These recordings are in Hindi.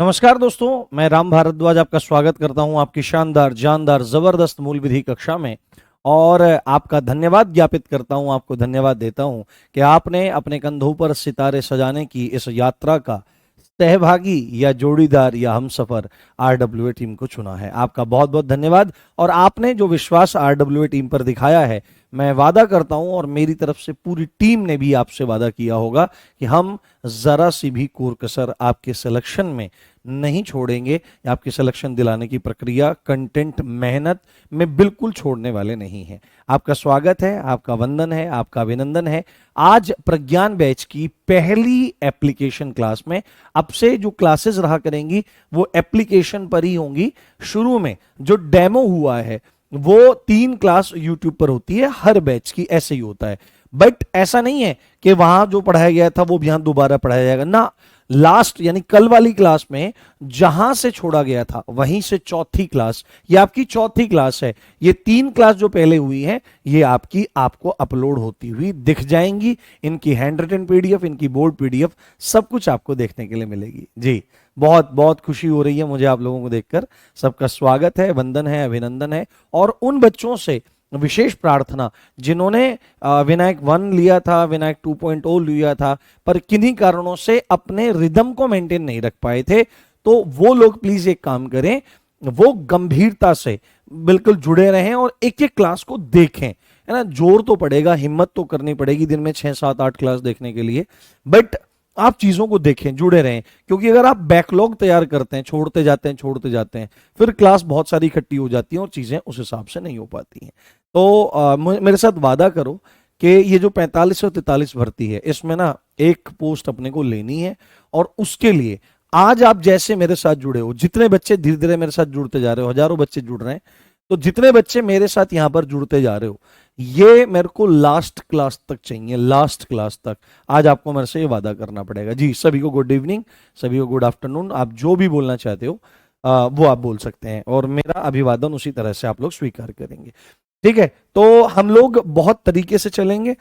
नमस्कार दोस्तों, मैं राम भारद्वाज आपका स्वागत करता हूं आपकी शानदार जानदार जबरदस्त मूल विधि कक्षा में। और आपका धन्यवाद ज्ञापित करता हूं, आपको धन्यवाद देता हूं कि आपने अपने कंधों पर सितारे सजाने की इस यात्रा का सहभागी या जोड़ीदार या हमसफर आरडब्ल्यूए टीम को चुना है। आपका बहुत बहुत धन्यवाद। और आपने जो विश्वास आरडब्ल्यूए टीम पर दिखाया है, मैं वादा करता हूं और मेरी तरफ से पूरी टीम ने भी आपसे वादा किया होगा कि हम जरा सी भी कोर कसर आपके सिलेक्शन में नहीं छोड़ेंगे। आपकी सिलेक्शन दिलाने की प्रक्रिया, कंटेंट, मेहनत में बिल्कुल छोड़ने वाले नहीं हैं। आपका स्वागत है, आपका वंदन है, आपका अभिनंदन है। आज प्रज्ञान बैच की पहली एप्लीकेशन क्लास में अब से जो क्लासेस रहा करेंगी वो एप्लीकेशन पर ही होंगी। शुरू में जो डेमो हुआ है वो 3 क्लास यूट्यूब पर होती है, हर बैच की ऐसे ही होता है। बट ऐसा नहीं है कि वहां जो पढ़ाया गया था वो भी यहां दोबारा पढ़ाया जाएगा ना। लास्ट यानी कल वाली क्लास में जहां से छोड़ा गया था वहीं से चौथी क्लास, ये आपकी चौथी क्लास है। ये 3 क्लास जो पहले हुई है ये आपको अपलोड होती हुई दिख जाएंगी। इनकी हैंड रिटन पीडीएफ, इनकी बोर्ड पीडीएफ, सब कुछ आपको देखने के लिए मिलेगी। जी, बहुत बहुत खुशी हो रही है मुझे आप लोगों को देखकर। सबका स्वागत है, वंदन है, अभिनंदन है। और उन बच्चों से विशेष प्रार्थना जिन्होंने विनायक 1 लिया था, विनायक 2.0 लिया था, पर किन्हीं कारणों से अपने रिदम को मेंटेन नहीं रख पाए थे, तो वो लोग प्लीज एक काम करें, वो गंभीरता से बिल्कुल जुड़े रहें और एक एक क्लास को देखें, है ना। जोर तो पड़ेगा, हिम्मत तो करनी पड़ेगी दिन में 6 7 8 क्लास देखने के लिए, बट आप चीजों को देखें, जुड़े रहें। क्योंकि अगर आप बैकलॉग तैयार करते हैं, छोड़ते जाते हैं, फिर क्लास बहुत सारी इकट्ठी हो जाती है और चीजें उस हिसाब से नहीं हो पाती हैं। तो मेरे साथ वादा करो कि ये जो 45 और 43 भर्ती है इसमें ना एक पोस्ट अपने को लेनी है। और उसके लिए आज आप जैसे मेरे साथ जुड़े हो, जितने बच्चे धीरे धीरे मेरे साथ जुड़ते जा रहे हो, हजारों बच्चे जुड़ रहे हैं, तो जितने बच्चे मेरे साथ यहां पर जुड़ते जा रहे हो, ये मेरे को लास्ट क्लास तक चाहिए, लास्ट क्लास तक। आज आपको मेरे से ये वादा करना पड़ेगा। जी, सभी को गुड इवनिंग, सभी को गुड आफ्टरनून। आप जो भी बोलना चाहते हो वो आप बोल सकते हैं और मेरा अभिवादन उसी तरह से आप लोग स्वीकार करेंगे। ठीक है, तो हम लोग बहुत तरीके से चलेंगे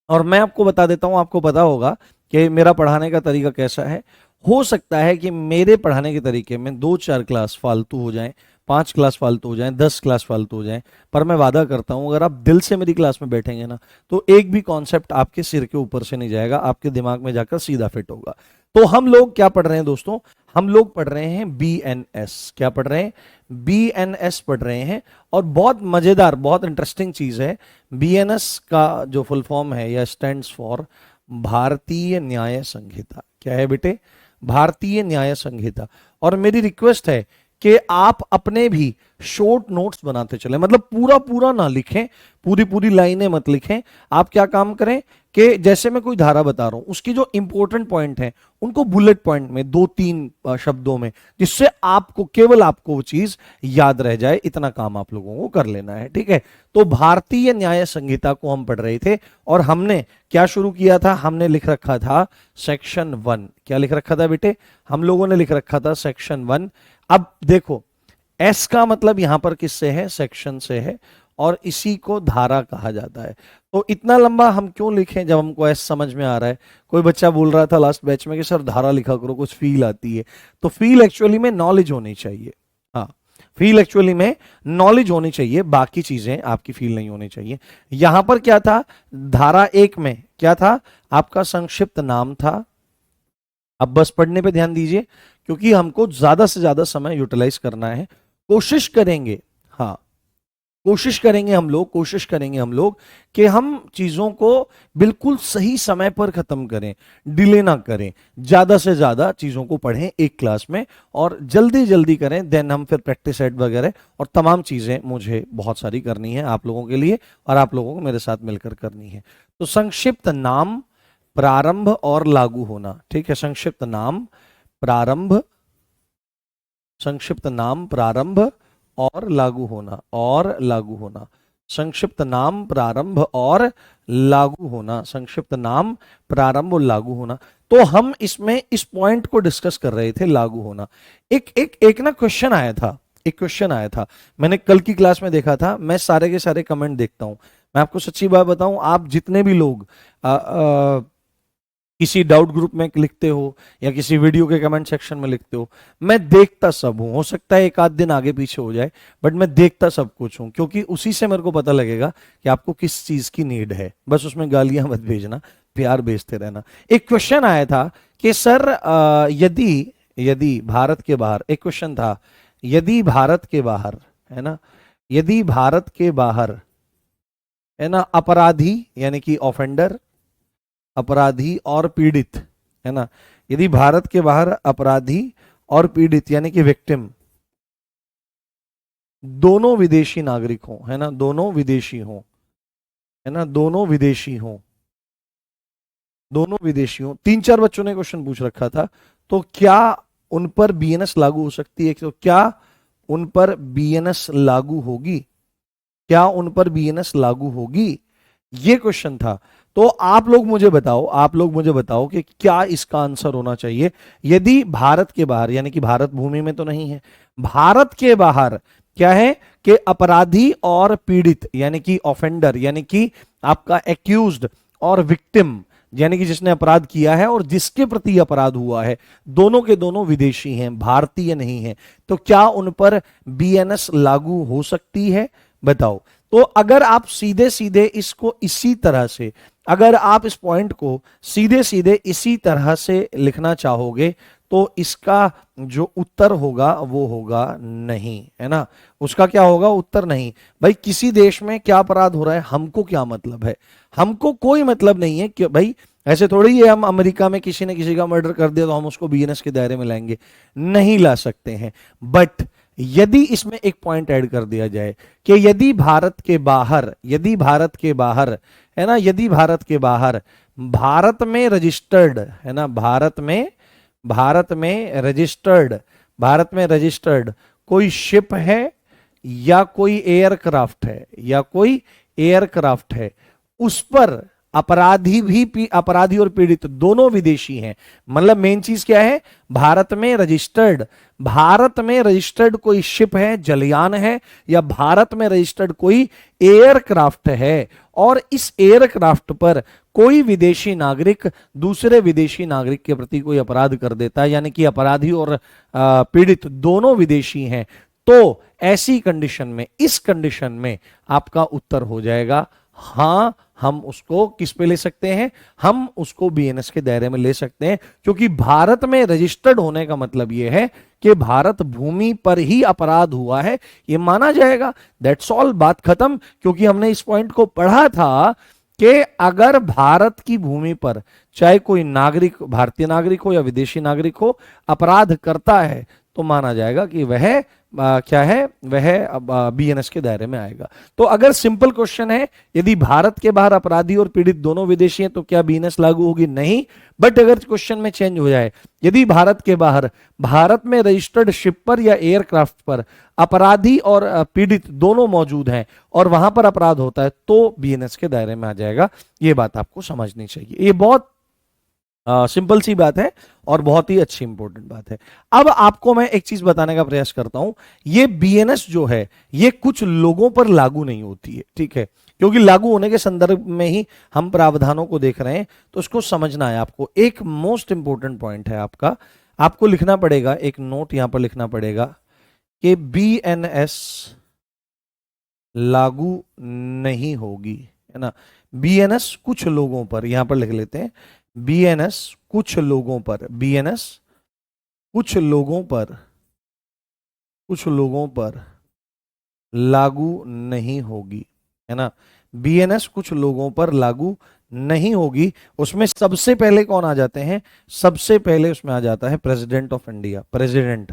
और मैं आपको बता देता हूं, आपको पता होगा कि मेरा पढ़ाने का तरीका कैसा है। हो सकता है कि मेरे पढ़ाने के तरीके में 2 4 क्लास फालतू हो जाएं, 5 क्लास फालतू हो जाएं, 10 क्लास फालतू हो जाएं, पर मैं वादा करता हूं अगर आप दिल से मेरी क्लास में बैठेंगे ना, तो एक भी कॉन्सेप्ट आपके सिर के ऊपर से नहीं जाएगा, आपके दिमाग में जाकर सीधा फिट होगा। तो हम लोग क्या पढ़ रहे हैं दोस्तों? हम लोग पढ़ रहे हैं BNS। क्या पढ़ रहे हैं? BNS पढ़ रहे हैं। और बहुत मजेदार, बहुत इंटरेस्टिंग चीज है। BNS का जो फुल फॉर्म है या स्टैंड्स फॉर भारतीय न्याय संहिता। क्या है बेटे? भारतीय न्याय संहिता। और मेरी रिक्वेस्ट है कि आप अपने भी शॉर्ट नोट्स बनाते चलें, मतलब पूरा पूरा ना लिखें, पूरी पूरी लाइनें मत लिखें। आप क्या काम करें कि जैसे मैं कोई धारा बता रहा हूं, उसकी जो इंपॉर्टेंट पॉइंट है उनको बुलेट पॉइंट में 2 3 शब्दों में, जिससे आपको, केवल आपको वो चीज याद रह जाए, इतना काम आप लोगों को कर लेना है। ठीक है, तो भारतीय न्याय संहिता को हम पढ़ रहे थे और हमने क्या शुरू किया था? हमने लिख रखा था सेक्शन 1। क्या लिख रखा था बेटे? हम लोगों ने लिख रखा था सेक्शन 1। अब देखो, एस का मतलब यहां पर किससे है? सेक्शन से है, और इसी को धारा कहा जाता है। तो इतना लंबा हम क्यों लिखें जब हमको एस समझ में आ रहा है? कोई बच्चा बोल रहा था लास्ट बैच में कि सर धारा लिखा करो, कुछ फील आती है। तो फील एक्चुअली में नॉलेज होनी चाहिए। हाँ, फील एक्चुअली में नॉलेज होनी चाहिए, बाकी चीजें आपकी फील नहीं होनी चाहिए। यहां पर क्या था? धारा 1 में क्या था? आपका संक्षिप्त नाम था। अब बस पढ़ने पे ध्यान दीजिए, क्योंकि हमको ज्यादा से ज्यादा समय यूटिलाइज करना है। कोशिश करेंगे, हाँ, कोशिश करेंगे हम लोग कि हम चीजों को बिल्कुल सही समय पर खत्म करें, डिले ना करें, ज्यादा से ज्यादा चीजों को पढ़ें एक क्लास में और जल्दी जल्दी करें। देन हम फिर प्रैक्टिस सेट वगैरह और तमाम चीजें मुझे बहुत सारी करनी है आप लोगों के लिए, और आप लोगों को मेरे साथ मिलकर करनी है। तो संक्षिप्त नाम, प्रारंभ और लागू होना। ठीक है, संक्षिप्त नाम, प्रारंभ, संक्षिप्त नाम, प्रारंभ और लागू होना, और लागू होना। संक्षिप्त नाम, प्रारंभ और लागू होना, संक्षिप्त नाम, प्रारंभ और लागू होना। तो हम इसमें इस पॉइंट को डिस्कस कर रहे थे, लागू होना। एक एक एक ना क्वेश्चन आया था, एक क्वेश्चन आया था, मैंने कल की क्लास में देखा था। मैं सारे के सारे कमेंट देखता हूं। मैं आपको सच्ची बात बताऊं, आप जितने भी लोग किसी डाउट ग्रुप में लिखते हो या किसी वीडियो के कमेंट सेक्शन में लिखते हो, मैं देखता सब हूं। हो सकता है एक आध दिन आगे पीछे हो जाए, बट मैं देखता सब कुछ हूं, क्योंकि उसी से मेरे को पता लगेगा कि आपको किस चीज की नीड है। बस उसमें गालियां मत भेजना, प्यार भेजते रहना। एक क्वेश्चन आया था कि सर यदि यदि भारत के बाहर, एक क्वेश्चन था, यदि भारत के बाहर, है ना, यदि भारत के बाहर, है ना, अपराधी यानी कि ऑफेंडर, अपराधी और पीड़ित, है ना, यदि भारत के बाहर अपराधी और पीड़ित यानी कि विक्टिम दोनों विदेशी नागरिक हों, है ना, दोनों विदेशी हों, है ना, दोनों विदेशी हों, दोनों विदेशी हों, 3-4 बच्चों ने क्वेश्चन पूछ रखा था, तो क्या उन पर बीएनएस लागू हो सकती है? तो क्या उन पर बीएनएस लागू होगी? क्या उन पर बीएनएस लागू होगी? ये क्वेश्चन था। तो आप लोग मुझे बताओ, आप लोग मुझे बताओ कि क्या इसका आंसर होना चाहिए। यदि भारत के बाहर, यानी कि भारत भूमि में तो नहीं है, भारत के बाहर क्या है कि अपराधी और पीड़ित यानी कि ऑफेंडर यानी कि आपका एक्यूज्ड और विक्टिम यानी कि जिसने अपराध किया है और जिसके प्रति अपराध हुआ है, दोनों के दोनों विदेशी हैं, भारतीय नहीं है, तो क्या उन पर बीएनएस लागू हो सकती है? बताओ। तो अगर आप सीधे सीधे इसको इसी तरह से, अगर आप इस पॉइंट को सीधे सीधे इसी तरह से लिखना चाहोगे, तो इसका जो उत्तर होगा वो होगा नहीं, है ना। उसका क्या होगा? उत्तर नहीं। भाई किसी देश में क्या अपराध हो रहा है हमको क्या मतलब है? हमको कोई मतलब नहीं है कि भाई ऐसे थोड़ी है हम अमेरिका में किसी ने किसी का मर्डर कर दिया तो हम उसको बीएनएस के दायरे में लाएंगे, नहीं ला सकते हैं। बट यदि इसमें एक पॉइंट ऐड कर दिया जाए कि यदि भारत के बाहर, यदि भारत के बाहर, है ना, यदि भारत के बाहर भारत में रजिस्टर्ड, है ना, भारत में रजिस्टर्ड, भारत में रजिस्टर्ड कोई शिप है या कोई एयरक्राफ्ट है, या कोई एयरक्राफ्ट है, उस पर अपराधी और पीड़ित दोनों विदेशी हैं। मतलब मेन चीज क्या है? भारत में रजिस्टर्ड कोई शिप है, जलयान है, या भारत में रजिस्टर्ड कोई एयरक्राफ्ट है, और इस एयरक्राफ्ट पर कोई विदेशी नागरिक दूसरे विदेशी नागरिक के प्रति कोई अपराध कर देता है, यानी कि अपराधी और पीड़ित दोनों विदेशी हैं, तो ऐसी कंडीशन में, इस कंडीशन में आपका उत्तर हो जाएगा हां, हम उसको किस पे ले सकते हैं? हम उसको बीएनएस के दायरे में ले सकते हैं, क्योंकि भारत में रजिस्टर्ड होने का मतलब यह है कि भारत भूमि पर ही अपराध हुआ है, यह माना जाएगा। दैट्स ऑल, बात खत्म। क्योंकि हमने इस पॉइंट को पढ़ा था कि अगर भारत की भूमि पर चाहे कोई नागरिक, भारतीय नागरिक हो या विदेशी नागरिक हो, अपराध करता है तो माना जाएगा कि वह क्या है, वह बीएनएस के दायरे में आएगा। तो अगर सिंपल क्वेश्चन है, यदि भारत के बाहर अपराधी और पीड़ित दोनों विदेशी हैं, तो क्या बीएनएस लागू होगी? नहीं। बट अगर क्वेश्चन में चेंज हो जाए, यदि भारत के बाहर भारत में रजिस्टर्ड शिप पर या एयरक्राफ्ट पर अपराधी और पीड़ित दोनों मौजूद हैं और वहां पर अपराध होता है, तो बीएनएस के दायरे में आ जाएगा। ये बात आपको समझनी चाहिए। ये बहुत सिंपल सी बात है और बहुत ही अच्छी इंपॉर्टेंट बात है। अब आपको मैं एक चीज बताने का प्रयास करता हूं। ये बीएनएस जो है ये कुछ लोगों पर लागू नहीं होती है, ठीक है, क्योंकि लागू होने के संदर्भ में ही हम प्रावधानों को देख रहे हैं, तो उसको समझना है आपको। एक मोस्ट इंपॉर्टेंट पॉइंट है आपका, आपको लिखना पड़ेगा, एक नोट यहां पर लिखना पड़ेगा कि बीएनएस लागू नहीं होगी, है ना। बीएनएस कुछ लोगों पर, यहां पर लिख लेते हैं, बीएनएस कुछ लोगों पर, बीएनएस कुछ लोगों पर, कुछ लोगों पर लागू नहीं होगी, है ना। बीएनएस कुछ लोगों पर लागू नहीं होगी। उसमें सबसे पहले कौन आ जाते हैं? सबसे पहले उसमें आ जाता है president of India, president,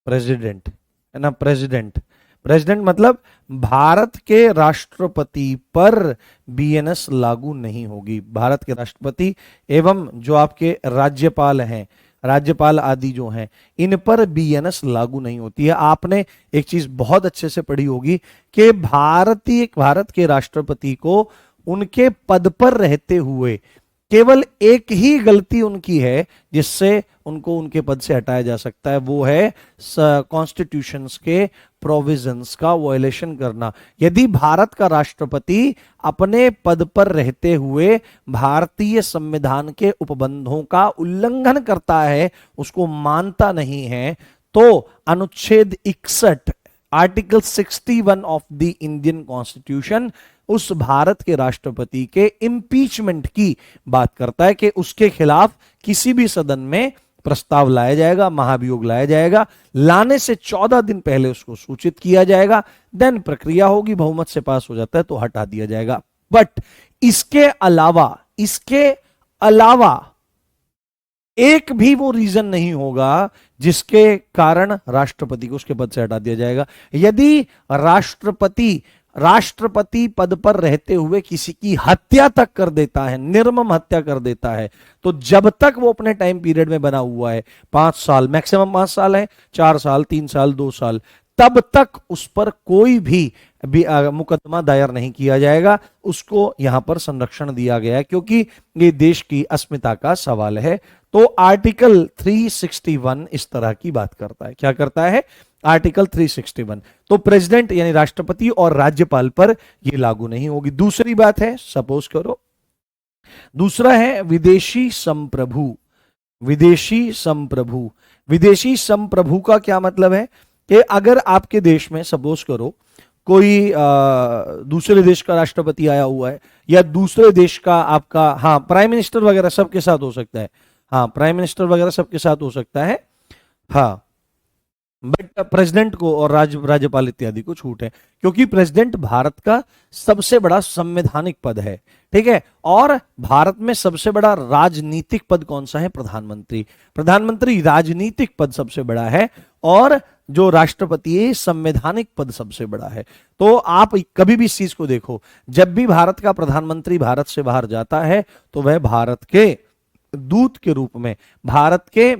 president, है ना, प्रेसिडेंट। प्रेसिडेंट मतलब भारत के राष्ट्रपति पर बीएनएस लागू नहीं होगी। भारत के राष्ट्रपति एवं जो आपके राज्यपाल हैं, राज्यपाल आदि जो हैं, इन पर बीएनएस लागू नहीं होती है। आपने एक चीज बहुत अच्छे से पढ़ी होगी कि भारत के राष्ट्रपति को उनके पद पर रहते हुए केवल एक ही गलती उनकी है जिससे उनको उनके पद से हटाया जा सकता है, वो है कॉन्स्टिट्यूशंस के प्रोविजंस का वायलेशन करना। यदि भारत का राष्ट्रपति अपने पद पर रहते हुए भारतीय संविधान के उपबंधों का उल्लंघन करता है, उसको मानता नहीं है, तो अनुच्छेद 61 article 61 of the Indian constitution उस भारत के राष्ट्रपति के इम्पीचमेंट की बात करता है कि उसके खिलाफ किसी भी सदन में प्रस्ताव लाया जाएगा, महाभियोग लाया जाएगा, लाने से 14 दिन पहले उसको सूचित किया जाएगा, देन प्रक्रिया होगी, बहुमत से पास हो जाता है तो हटा दिया जाएगा। बट इसके अलावा एक भी वो रीजन नहीं होगा जिसके कारण राष्ट्रपति को उसके पद से हटा दिया जाएगा। यदि राष्ट्रपति पद पर रहते हुए किसी की हत्या तक कर देता है, निर्मम हत्या कर देता है, तो जब तक वो अपने टाइम पीरियड में बना हुआ है, 5 साल मैक्सिमम 5 साल है, 4 साल, 3 साल, 2 साल, तब तक उस पर कोई भी मुकदमा दायर नहीं किया जाएगा। उसको यहां पर संरक्षण दिया गया है क्योंकि ये देश की अस्मिता का सवाल है। तो आर्टिकल 361 इस तरह की बात करता है। क्या करता है? आर्टिकल 361 तो प्रेसिडेंट यानी राष्ट्रपति और राज्यपाल पर यह लागू नहीं होगी। दूसरी बात है, सपोज करो, दूसरा है विदेशी संप्रभु। विदेशी संप्रभु का क्या मतलब है कि अगर आपके देश में सपोज करो कोई दूसरे देश का राष्ट्रपति आया हुआ है, या दूसरे देश का आपका, हाँ, प्राइम मिनिस्टर वगैरह सबके साथ हो सकता है, हाँ, प्राइम मिनिस्टर वगैरह सबके साथ हो सकता है, हाँ, बट प्रेसिडेंट को और राज्यपाल इत्यादि को छूट है, क्योंकि प्रेसिडेंट भारत का सबसे बड़ा संवैधानिक पद है, ठीक है। और भारत में सबसे बड़ा राजनीतिक पद कौन सा है? प्रधानमंत्री राजनीतिक पद सबसे बड़ा है, और जो राष्ट्रपति है संवैधानिक पद सबसे बड़ा है। तो आप कभी भी इस चीज को देखो, जब भी भारत का प्रधानमंत्री भारत से बाहर जाता है तो वह भारत के दूत के रूप में, भारत के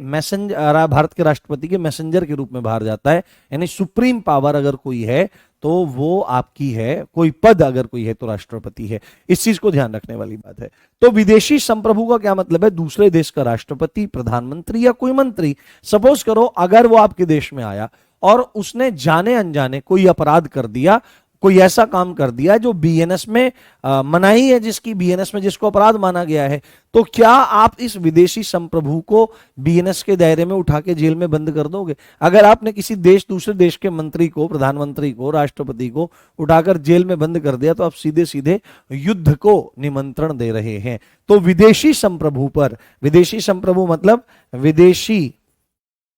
राष्ट्रपति के मैसेंजर के रूप में बाहर जाता है। यानी सुप्रीम पावर अगर कोई है तो वो आपकी है, कोई पद अगर कोई है तो राष्ट्रपति है। इस चीज को ध्यान रखने वाली बात है। तो विदेशी संप्रभु का क्या मतलब है? दूसरे देश का राष्ट्रपति, प्रधानमंत्री या कोई मंत्री, सपोज करो अगर वो आपके देश में आया और उसने जाने अनजाने कोई अपराध कर दिया, कोई ऐसा काम कर दिया जो बीएनएस में मनाही है, बीएनएस में जिसको अपराध माना गया है, तो क्या आप इस विदेशी संप्रभु को बीएनएस के दायरे में उठा के जेल में बंद कर दोगे? अगर आपने किसी दूसरे देश के मंत्री को, प्रधानमंत्री को, राष्ट्रपति को उठाकर जेल में बंद कर दिया तो आप सीधे सीधे युद्ध को निमंत्रण दे रहे हैं। तो विदेशी संप्रभु पर, विदेशी संप्रभु मतलब विदेशी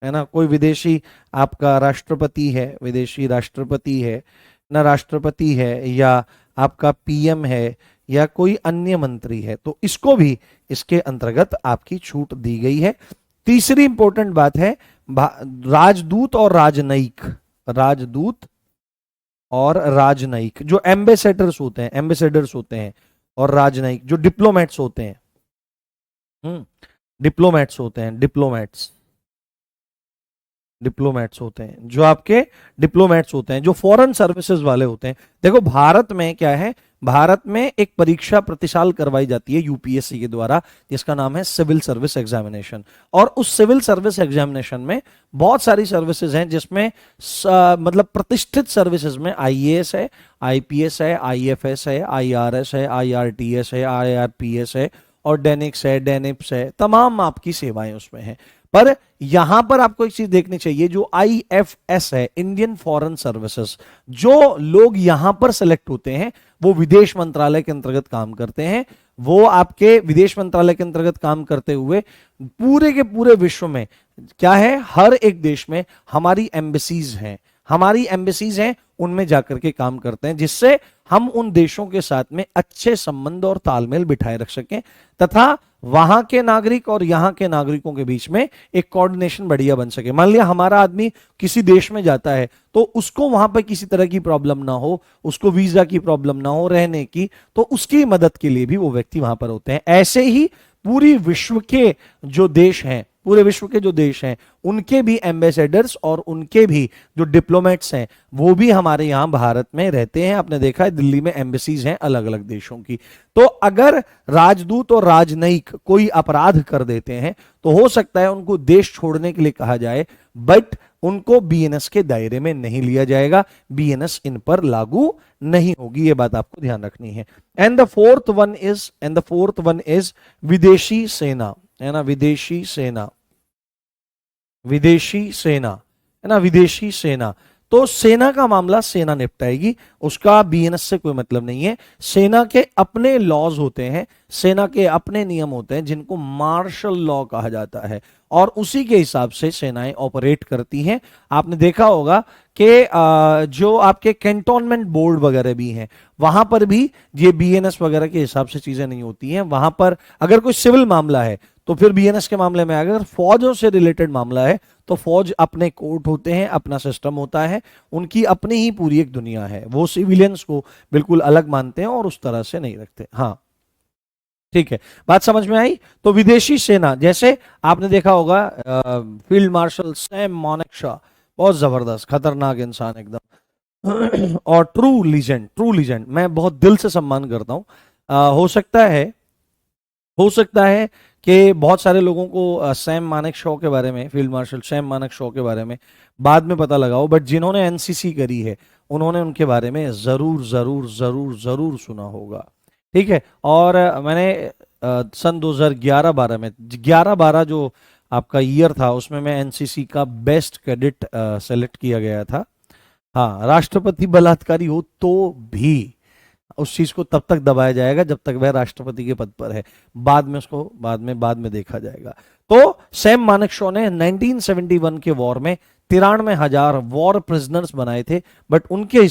है ना, कोई विदेशी आपका राष्ट्रपति है, विदेशी राष्ट्रपति है ना, राष्ट्रपति है या आपका पीएम है या कोई अन्य मंत्री है, तो इसको भी इसके अंतर्गत आपकी छूट दी गई है। तीसरी इंपॉर्टेंट बात है राजदूत और राजनयिक। राजदूत और राजनयिक जो एम्बेसडर्स होते हैं और राजनयिक जो डिप्लोमेट्स होते हैं, डिप्लोमेट्स होते हैं, जो आपके डिप्लोमेट्स होते हैं, जो फॉरेन सर्विसेज वाले होते हैं। देखो भारत में क्या है, भारत में एक परीक्षा प्रति साल करवाई जाती है यूपीएससी के द्वारा, जिसका नाम है सिविल सर्विस एग्जामिनेशन। और उस सिविल सर्विस एग्जामिनेशन में बहुत सारी सर्विसेज हैं, जिसमें मतलब प्रतिष्ठित सर्विसेज में आईएएस है, आईपीएस है, आईएफएस है, आईआरएस है, आईआरटीएस है, आईआरपीएस है, और डेनिक्स है, डेनिप्स है, तमाम आपकी सेवाएं उसमें हैं। पर यहां पर आपको एक चीज देखनी चाहिए, जो आईएफएस है, इंडियन फॉरेन सर्विसेज, जो लोग यहां पर सेलेक्ट होते हैं वो विदेश मंत्रालय के अंतर्गत काम करते हैं। वो आपके विदेश मंत्रालय के अंतर्गत काम करते हुए पूरे के पूरे विश्व में क्या है, हर एक देश में हमारी एम्बेसीज हैं, उनमें जाकर के काम करते हैं, जिससे हम उन देशों के साथ में अच्छे संबंध और तालमेल बिठाए रख सकें, तथा वहां के नागरिक और यहां के नागरिकों के बीच में एक कोऑर्डिनेशन बढ़िया बन सके। मान लिया हमारा आदमी किसी देश में जाता है तो उसको वहां पर किसी तरह की प्रॉब्लम ना हो, उसको वीजा की प्रॉब्लम ना हो, रहने की, तो उसकी मदद के लिए भी वो व्यक्ति वहां पर होते हैं। ऐसे ही पूरी विश्व के जो देश हैं, पूरे विश्व के जो देश हैं उनके भी एम्बेसडर्स और उनके भी जो डिप्लोमेट्स हैं वो भी हमारे यहाँ भारत में रहते हैं। आपने देखा है दिल्ली में एम्बेसीज हैं अलग अलग देशों की। तो अगर राजदूत और राजनयिक कोई अपराध कर देते हैं तो हो सकता है उनको देश छोड़ने के लिए कहा जाए, बट उनको बीएनएस के दायरे में नहीं लिया जाएगा, बीएनएस इन पर लागू नहीं होगी। ये बात आपको ध्यान रखनी है। And the fourth one is विदेशी सेना, है ना, विदेशी सेना, विदेशी सेना, है ना, विदेशी सेना। तो सेना का मामला सेना निपटाएगी, उसका बीएनएस से कोई मतलब नहीं है। सेना के अपने लॉज होते हैं, सेना के अपने नियम होते हैं जिनको मार्शल लॉ कहा जाता है, और उसी के हिसाब से सेनाएं ऑपरेट करती हैं। आपने देखा होगा कि जो आपके कैंटोनमेंट बोर्ड वगैरह भी हैं वहां पर भी ये बीएनएस वगैरह के हिसाब से चीजें नहीं होती हैं। वहां पर अगर कोई सिविल मामला है तो फिर बीएनएस के मामले में, अगर फौजों से रिलेटेड मामला है तो फौज अपने कोर्ट होते हैं, अपना सिस्टम होता है, उनकी अपनी ही पूरी एक दुनिया है, वो सिविलियंस को बिल्कुल अलग मानते हैं और उस तरह से नहीं रखते। हाँ ठीक है, बात समझ में आई। तो विदेशी सेना, जैसे आपने देखा होगा फील्ड मार्शल सैम मानेकशॉ, बहुत जबरदस्त खतरनाक इंसान एकदम और ट्रू लीजेंड, मैं बहुत दिल से सम्मान करता हूं। हो सकता है कि बहुत सारे लोगों को सैम मानेकशॉ के बारे में, फील्ड मार्शल सैम मानेकशॉ के बारे में बाद में पता लगा हो, बट जिन्होंने एनसीसी करी है उन्होंने उनके बारे में जरूर जरूर जरूर जरूर सुना होगा। ठीक है, और मैंने सन 2011-12 में, 11-12 जो आपका ईयर था उसमें मैं एनसीसी का बेस्ट कैडेट सेलेक्ट किया गया था। हाँ, राष्ट्रपति बलात्कारी हो तो भी उस चीज को तब तक दबाया जाएगा जब तक वह राष्ट्रपति के पद पर है, बाद में उसको बाद में देखा जाएगा। तो सैम मानेकशॉ ने 1971 के वॉर में 93,000 वॉर प्रिजनर्स बनाए थे, बट उनके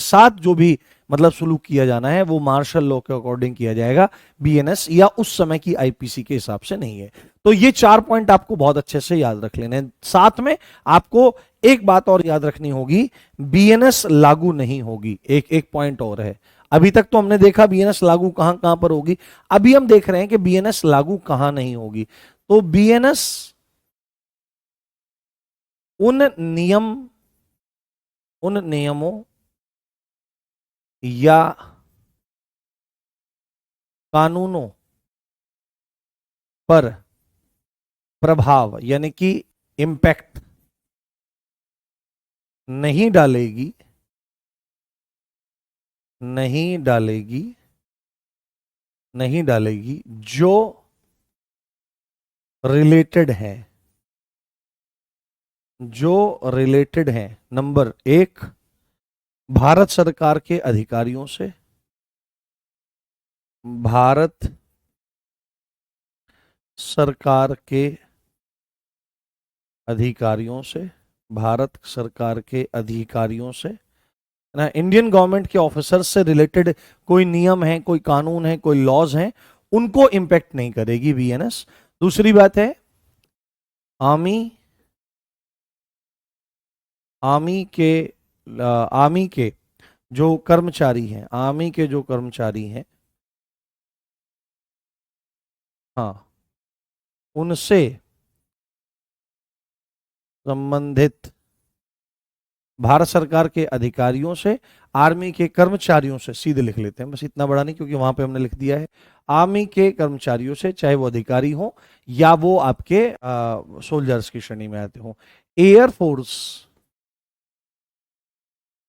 साथ जो भी मतलब सुलूक किया जाना है वो मार्शल लॉ के अकॉर्डिंग किया जाएगा, बीएनएस या उस समय की आईपीसी के हिसाब से नहीं है। तो ये 4 पॉइंट आपको बहुत अच्छे से याद रख लेने। साथ में आपको एक बात और याद रखनी होगी, बीएनएस लागू नहीं होगी। एक पॉइंट और है, अभी तक तो हमने देखा बीएनएस लागू कहां कहां पर होगी, अभी हम देख रहे हैं कि बीएनएस लागू कहां नहीं होगी। तो बीएनएस उन नियमों या कानूनों पर प्रभाव यानी कि इंपैक्ट नहीं डालेगी जो रिलेटेड है नंबर 1 भारत सरकार के अधिकारियों से, भारत सरकार के अधिकारियों से ना, इंडियन गवर्नमेंट के ऑफिसर्स से रिलेटेड कोई नियम है, कोई कानून है, कोई लॉज हैं, उनको इंपैक्ट नहीं करेगी बीएनएस। दूसरी बात है आर्मी के जो कर्मचारी हैं, हाँ, उनसे संबंधित भारत सरकार के अधिकारियों से, आर्मी के कर्मचारियों से, सीधे लिख लेते हैं, बस इतना बड़ा नहीं क्योंकि वहां पे हमने लिख दिया है, आर्मी के कर्मचारियों से, चाहे वो अधिकारी हो या वो आपके सोल्जर्स की श्रेणी में आते हो,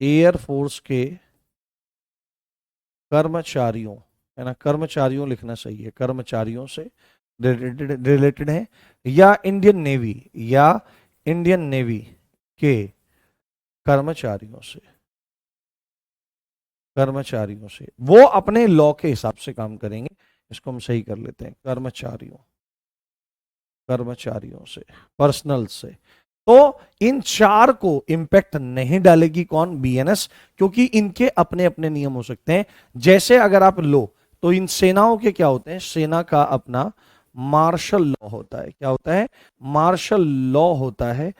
एयरफोर्स के कर्मचारियों, है ना, कर्मचारियों लिखना सही है, कर्मचारियों से रिलेटेड है, या इंडियन नेवी के कर्मचारियों से वो अपने लॉ के हिसाब से काम करेंगे। इसको हम सही कर लेते हैं, कर्मचारियों से, पर्सनल से। तो इन 4 को इंपैक्ट नहीं डालेगी कौन, बीएनएस, क्योंकि इनके अपने अपने नियम हो सकते हैं। जैसे अगर आप लो तो इन सेनाओं के क्या होते हैं, सेना का अपना मार्शल लॉ होता है। क्या होता है, मार्शल लॉ होता है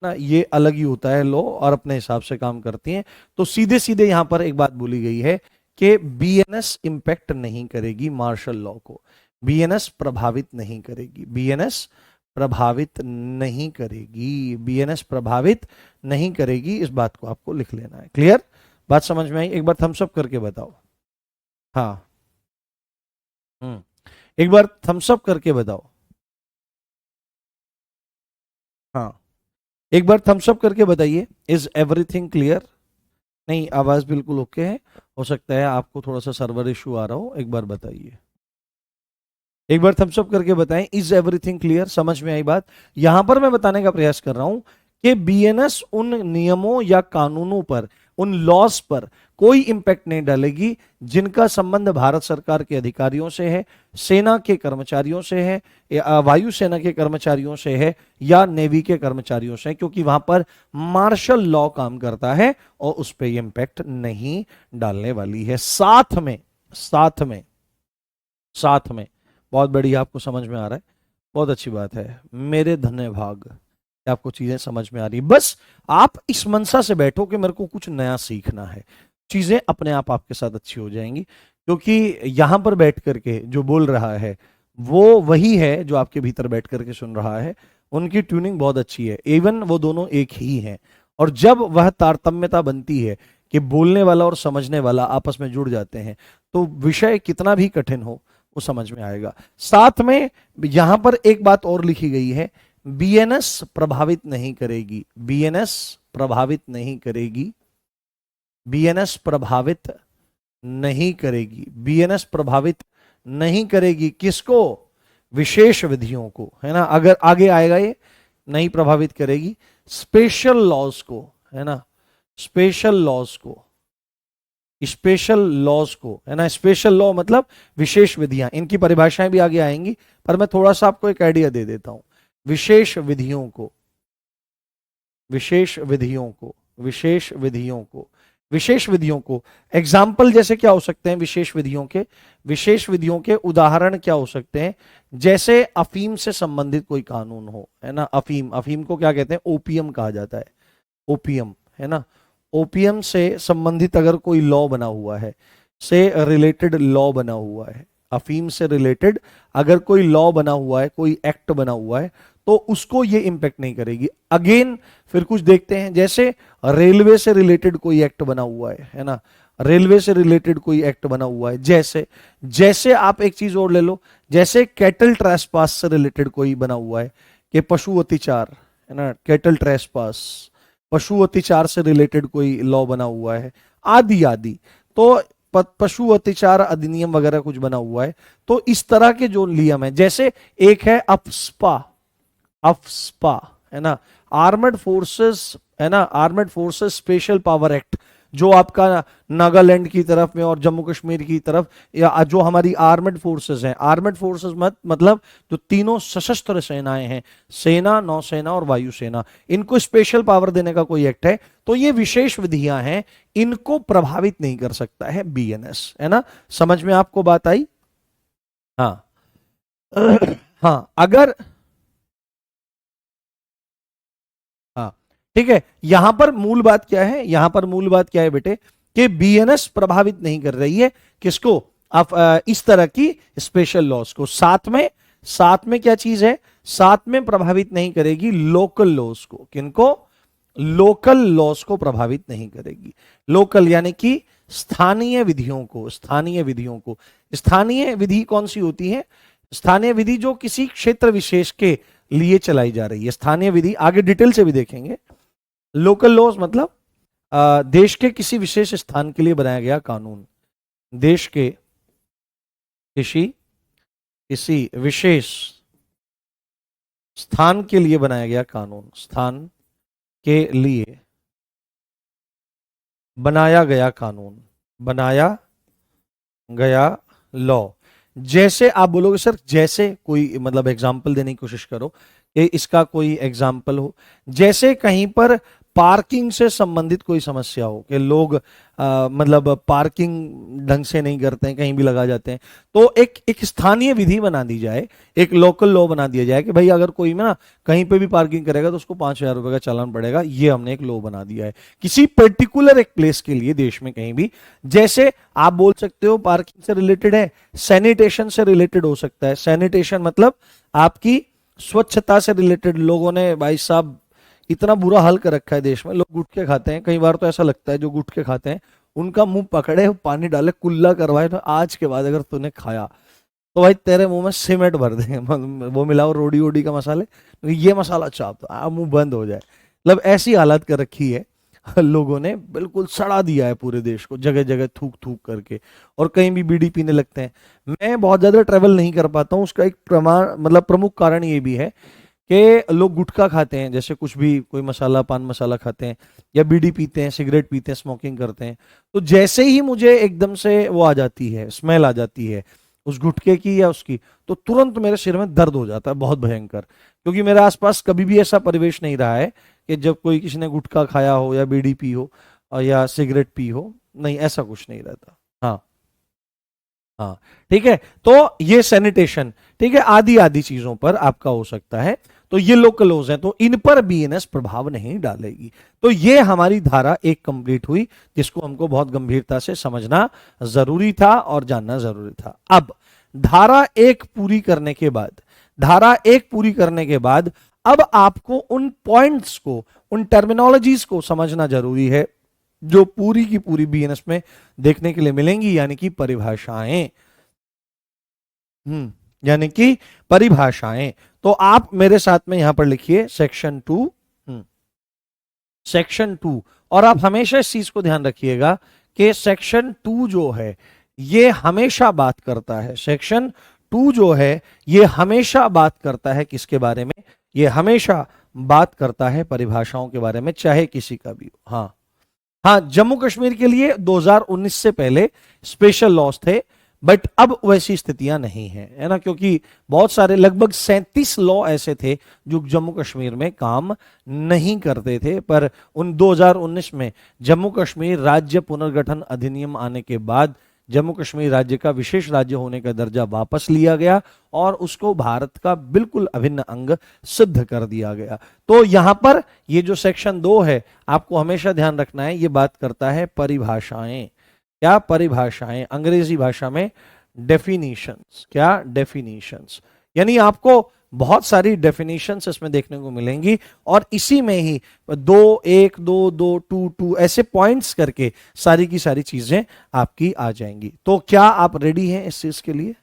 ना, ये अलग ही होता है लॉ, और अपने हिसाब से काम करती हैं। तो सीधे सीधे यहां पर एक बात बोली गई है कि बीएनएस इंपैक्ट नहीं करेगी मार्शल लॉ को, बीएनएस प्रभावित नहीं करेगी, बीएनएस प्रभावित नहीं करेगी, बीएनएस प्रभावित नहीं करेगी। इस बात को आपको लिख लेना है। क्लियर? बात समझ में आई? एक बार थम्स अप करके बताओ। हाँ, एक बार थम्स अप करके बताओ। हाँ, एक बार थम्स अप करके बताइए। Is everything clear? नहीं, आवाज बिल्कुल ओके है। हो सकता है आपको थोड़ा सा सर्वर इशू आ रहा हो, एक बार बताइए। एक बार थम्स अप करके बताएं, इज एवरीथिंग क्लियर? समझ में आई बात? यहां पर मैं बताने का प्रयास कर रहा हूं कि बीएनएस उन नियमों या कानूनों पर, उन लॉस पर कोई इंपैक्ट नहीं डालेगी जिनका संबंध भारत सरकार के अधिकारियों से है, सेना के कर्मचारियों से है, या वायुसेना के कर्मचारियों से है, या नेवी के कर्मचारियों से है, क्योंकि वहां पर मार्शल लॉ काम करता है और उस पर इंपैक्ट नहीं डालने वाली है। साथ में बहुत बढ़िया, आपको समझ में आ रहा है, बहुत अच्छी बात है। मेरे धन्य भाग कि आपको चीजें समझ में आ रही। बस आप इस मनसा से बैठो कि मेरे को कुछ नया सीखना है, चीजें अपने आप आपके साथ अच्छी हो जाएंगी। क्योंकि यहां पर बैठ करके जो बोल रहा है वो वही है जो आपके भीतर बैठ करके सुन रहा है। उनकी ट्यूनिंग बहुत अच्छी है, इवन वो दोनों एक ही हैं। और जब वह तारतम्यता बनती है कि बोलने वाला और समझने वाला आपस में जुड़ जाते हैं, तो विषय कितना भी कठिन हो वो समझ में आएगा। साथ में यहां पर एक बात और लिखी गई है, बीएनएस प्रभावित नहीं करेगी, बीएनएस प्रभावित नहीं करेगी, बीएनएस प्रभावित नहीं करेगी, बीएनएस प्रभावित नहीं करेगी। किसको? विशेष विधियों को, है ना। अगर आगे आएगा ये, नहीं प्रभावित करेगी स्पेशल लॉज को, है ना, स्पेशल लॉज को, स्पेशल लॉज को, है ना। स्पेशल लॉ मतलब विशेष विधियां, इनकी परिभाषाएं भी आगे आएंगी, पर मैं थोड़ा सा आपको एक आइडिया दे देता हूं। विशेष विधियों को, विशेष विधियों को, विशेष विधियों को, विशेष विधियों को एग्जाम्पल जैसे क्या हो सकते हैं? विशेष विधियों के, विशेष विधियों के उदाहरण क्या हो सकते हैं? जैसे अफीम से संबंधित कोई कानून हो, है ना। अफीम, अफीम को क्या कहते हैं? ओपीएम कहा जाता है, ओपीएम, है ना। ओपीएम से संबंधित अगर कोई लॉ बना हुआ है, से रिलेटेड लॉ बना हुआ है, अफीम से रिलेटेड अगर कोई लॉ बना हुआ है, कोई एक्ट बना हुआ है, तो उसको ये इंपैक्ट नहीं करेगी। अगेन फिर कुछ देखते हैं, जैसे रेलवे से रिलेटेड कोई एक्ट बना हुआ है ना, रेलवे से रिलेटेड कोई एक्ट बना हुआ है। जैसे जैसे आप एक चीज और ले लो, जैसे कैटल ट्रेसपास से रिलेटेड कोई बना हुआ है कि पशु अत्याचार, है ना, कैटल ट्रेसपास, पशु अत्याचार से रिलेटेड कोई लॉ बना हुआ है, आदि आदि। तो पशु अत्याचार अधिनियम वगैरह कुछ बना हुआ है। तो इस तरह के जो नियम है, जैसे एक है अफस्पा, अफस्पा, है ना, आर्मड फोर्सेस, है ना, armed forces special power act, जो आपका नागालैंड की तरफ में और जम्मू कश्मीर की तरफ, या जो हमारी आर्मड फोर्सेस हैं, आर्मड फोर्सेस मतलब जो तीनों सशस्त्र सेनाएं हैं, सेना, नौसेना और वायुसेना, इनको स्पेशल पावर देने का कोई एक्ट है। तो ये विशेष विधियां हैं, इनको प्रभावित नहीं कर सकता है बीएनएस, है ना। समझ में आपको बात आई? हाँ हाँ, अगर, हाँ ठीक है। यहां पर मूल बात क्या है, यहां पर मूल बात क्या है बेटे, कि बीएनएस प्रभावित नहीं कर रही है किसको? आप इस तरह की स्पेशल लॉस को। साथ में क्या चीज है? साथ में प्रभावित नहीं करेगी लोकल लॉस को। किनको? लोकल लॉस को प्रभावित नहीं करेगी। लोकल यानी कि स्थानीय विधियों को, स्थानीय विधियों को। स्थानीय विधि कौन सी होती है? स्थानीय विधि जो किसी क्षेत्र विशेष के लिए चलाई जा रही है, स्थानीय विधि आगे डिटेल से भी देखेंगे। लोकल लॉज मतलब देश के किसी विशेष स्थान के लिए बनाया गया कानून, देश के किसी विशेष स्थान के लिए बनाया गया कानून, स्थान के लिए बनाया गया कानून, बनाया गया लॉ। जैसे आप बोलोगे सर, जैसे कोई मतलब एग्जाम्पल देने की कोशिश करो कि इसका कोई एग्जाम्पल हो। जैसे कहीं पर पार्किंग से संबंधित कोई समस्या हो कि लोग मतलब पार्किंग ढंग से नहीं करते हैं, कहीं भी लगा जाते हैं, तो एक स्थानीय विधि बना दी जाए, एक लोकल लॉ बना दिया जाए कि भाई अगर कोई ना कहीं पे भी पार्किंग करेगा तो उसको 5,000 रुपए का चालान पड़ेगा। ये हमने एक लॉ बना दिया है किसी पर्टिकुलर एक प्लेस के लिए, देश में कहीं भी। जैसे आप बोल सकते हो पार्किंग से रिलेटेड है, सैनिटेशन से रिलेटेड हो सकता है। सैनिटेशन मतलब आपकी स्वच्छता से रिलेटेड लोगों ने भाई साहब इतना बुरा हाल कर रखा है देश में। लोग गुटखे खाते हैं, कई बार तो ऐसा लगता है जो गुटखे खाते हैं उनका मुंह पकड़े, पानी डाले, कुल्ला करवाए, तो आज के बाद अगर तूने खाया तो भाई तेरे मुंह में सीमेंट भर देंगे। वो मिलाओ रोडी वोडी का मसाले, तो ये मसाला चाप तो मुंह बंद हो जाए। मतलब ऐसी हालत कर रखी है लोगों ने, बिल्कुल सड़ा दिया है पूरे देश को, जगह जगह थूक थूक करके, और कहीं भी बीड़ी पीने लगते हैं। मैं बहुत ज्यादा ट्रेवल नहीं कर पाता हूँ, उसका एक प्रमाण मतलब प्रमुख कारण ये भी है कि लोग गुटखा खाते हैं, जैसे कुछ भी कोई मसाला, पान मसाला खाते हैं, या बीड़ी पीते हैं, सिगरेट पीते हैं, स्मोकिंग करते हैं, तो जैसे ही मुझे एकदम से वो आ जाती है, स्मेल आ जाती है उस गुटखे की या उसकी, तो तुरंत मेरे सिर में दर्द हो जाता है बहुत भयंकर। क्योंकि मेरे आसपास कभी भी ऐसा परिवेश नहीं रहा है कि जब कोई किसी ने गुटखा खाया हो या बीड़ी पी हो या सिगरेट पी हो, नहीं, ऐसा कुछ नहीं रहता। हाँ हाँ, ठीक है। तो ये सैनिटेशन, ठीक है, आदि आदि चीजों पर आपका हो सकता है। तो ये लोकलोज हैं, तो इन पर बीएनएस प्रभाव नहीं डालेगी। तो ये हमारी धारा एक कंप्लीट हुई, जिसको हमको बहुत गंभीरता से समझना जरूरी था और जानना जरूरी था। अब धारा एक पूरी करने के बाद, धारा एक पूरी करने के बाद अब आपको उन पॉइंट्स को, उन टर्मिनोलॉजीज को समझना जरूरी है जो पूरी की पूरी बीएनएस में देखने के लिए मिलेंगी, यानी कि परिभाषाएं। यानी कि परिभाषाएं। तो आप मेरे साथ में यहां पर लिखिए सेक्शन 2, सेक्शन 2। और आप हमेशा इस चीज को ध्यान रखिएगा कि सेक्शन 2 जो है ये हमेशा बात करता है, सेक्शन 2 जो है ये हमेशा बात करता है किसके बारे में? ये हमेशा बात करता है परिभाषाओं के बारे में, चाहे किसी का भी हो। हाँ हाँ, जम्मू कश्मीर के लिए 2019 से पहले स्पेशल लॉज थे, बट अब वैसी स्थितियां नहीं है, है ना, क्योंकि बहुत सारे, लगभग 37 लॉ ऐसे थे जो जम्मू कश्मीर में काम नहीं करते थे। पर उन 2019 में जम्मू कश्मीर राज्य पुनर्गठन अधिनियम आने के बाद जम्मू कश्मीर राज्य का विशेष राज्य होने का दर्जा वापस लिया गया और उसको भारत का बिल्कुल अभिन्न अंग सिद्ध कर दिया गया। तो यहां पर ये जो सेक्शन 2 है, आपको हमेशा ध्यान रखना है, ये बात करता है परिभाषाएं। क्या परिभाषाएं? अंग्रेजी भाषा में डेफिनेशंस। क्या? डेफिनेशंस। यानी आपको बहुत सारी डेफिनेशंस इसमें देखने को मिलेंगी, और इसी में ही 2 1 2 2 2 2 ऐसे पॉइंट्स करके सारी की सारी चीजें आपकी आ जाएंगी। तो क्या आप रेडी हैं इस चीज के लिए?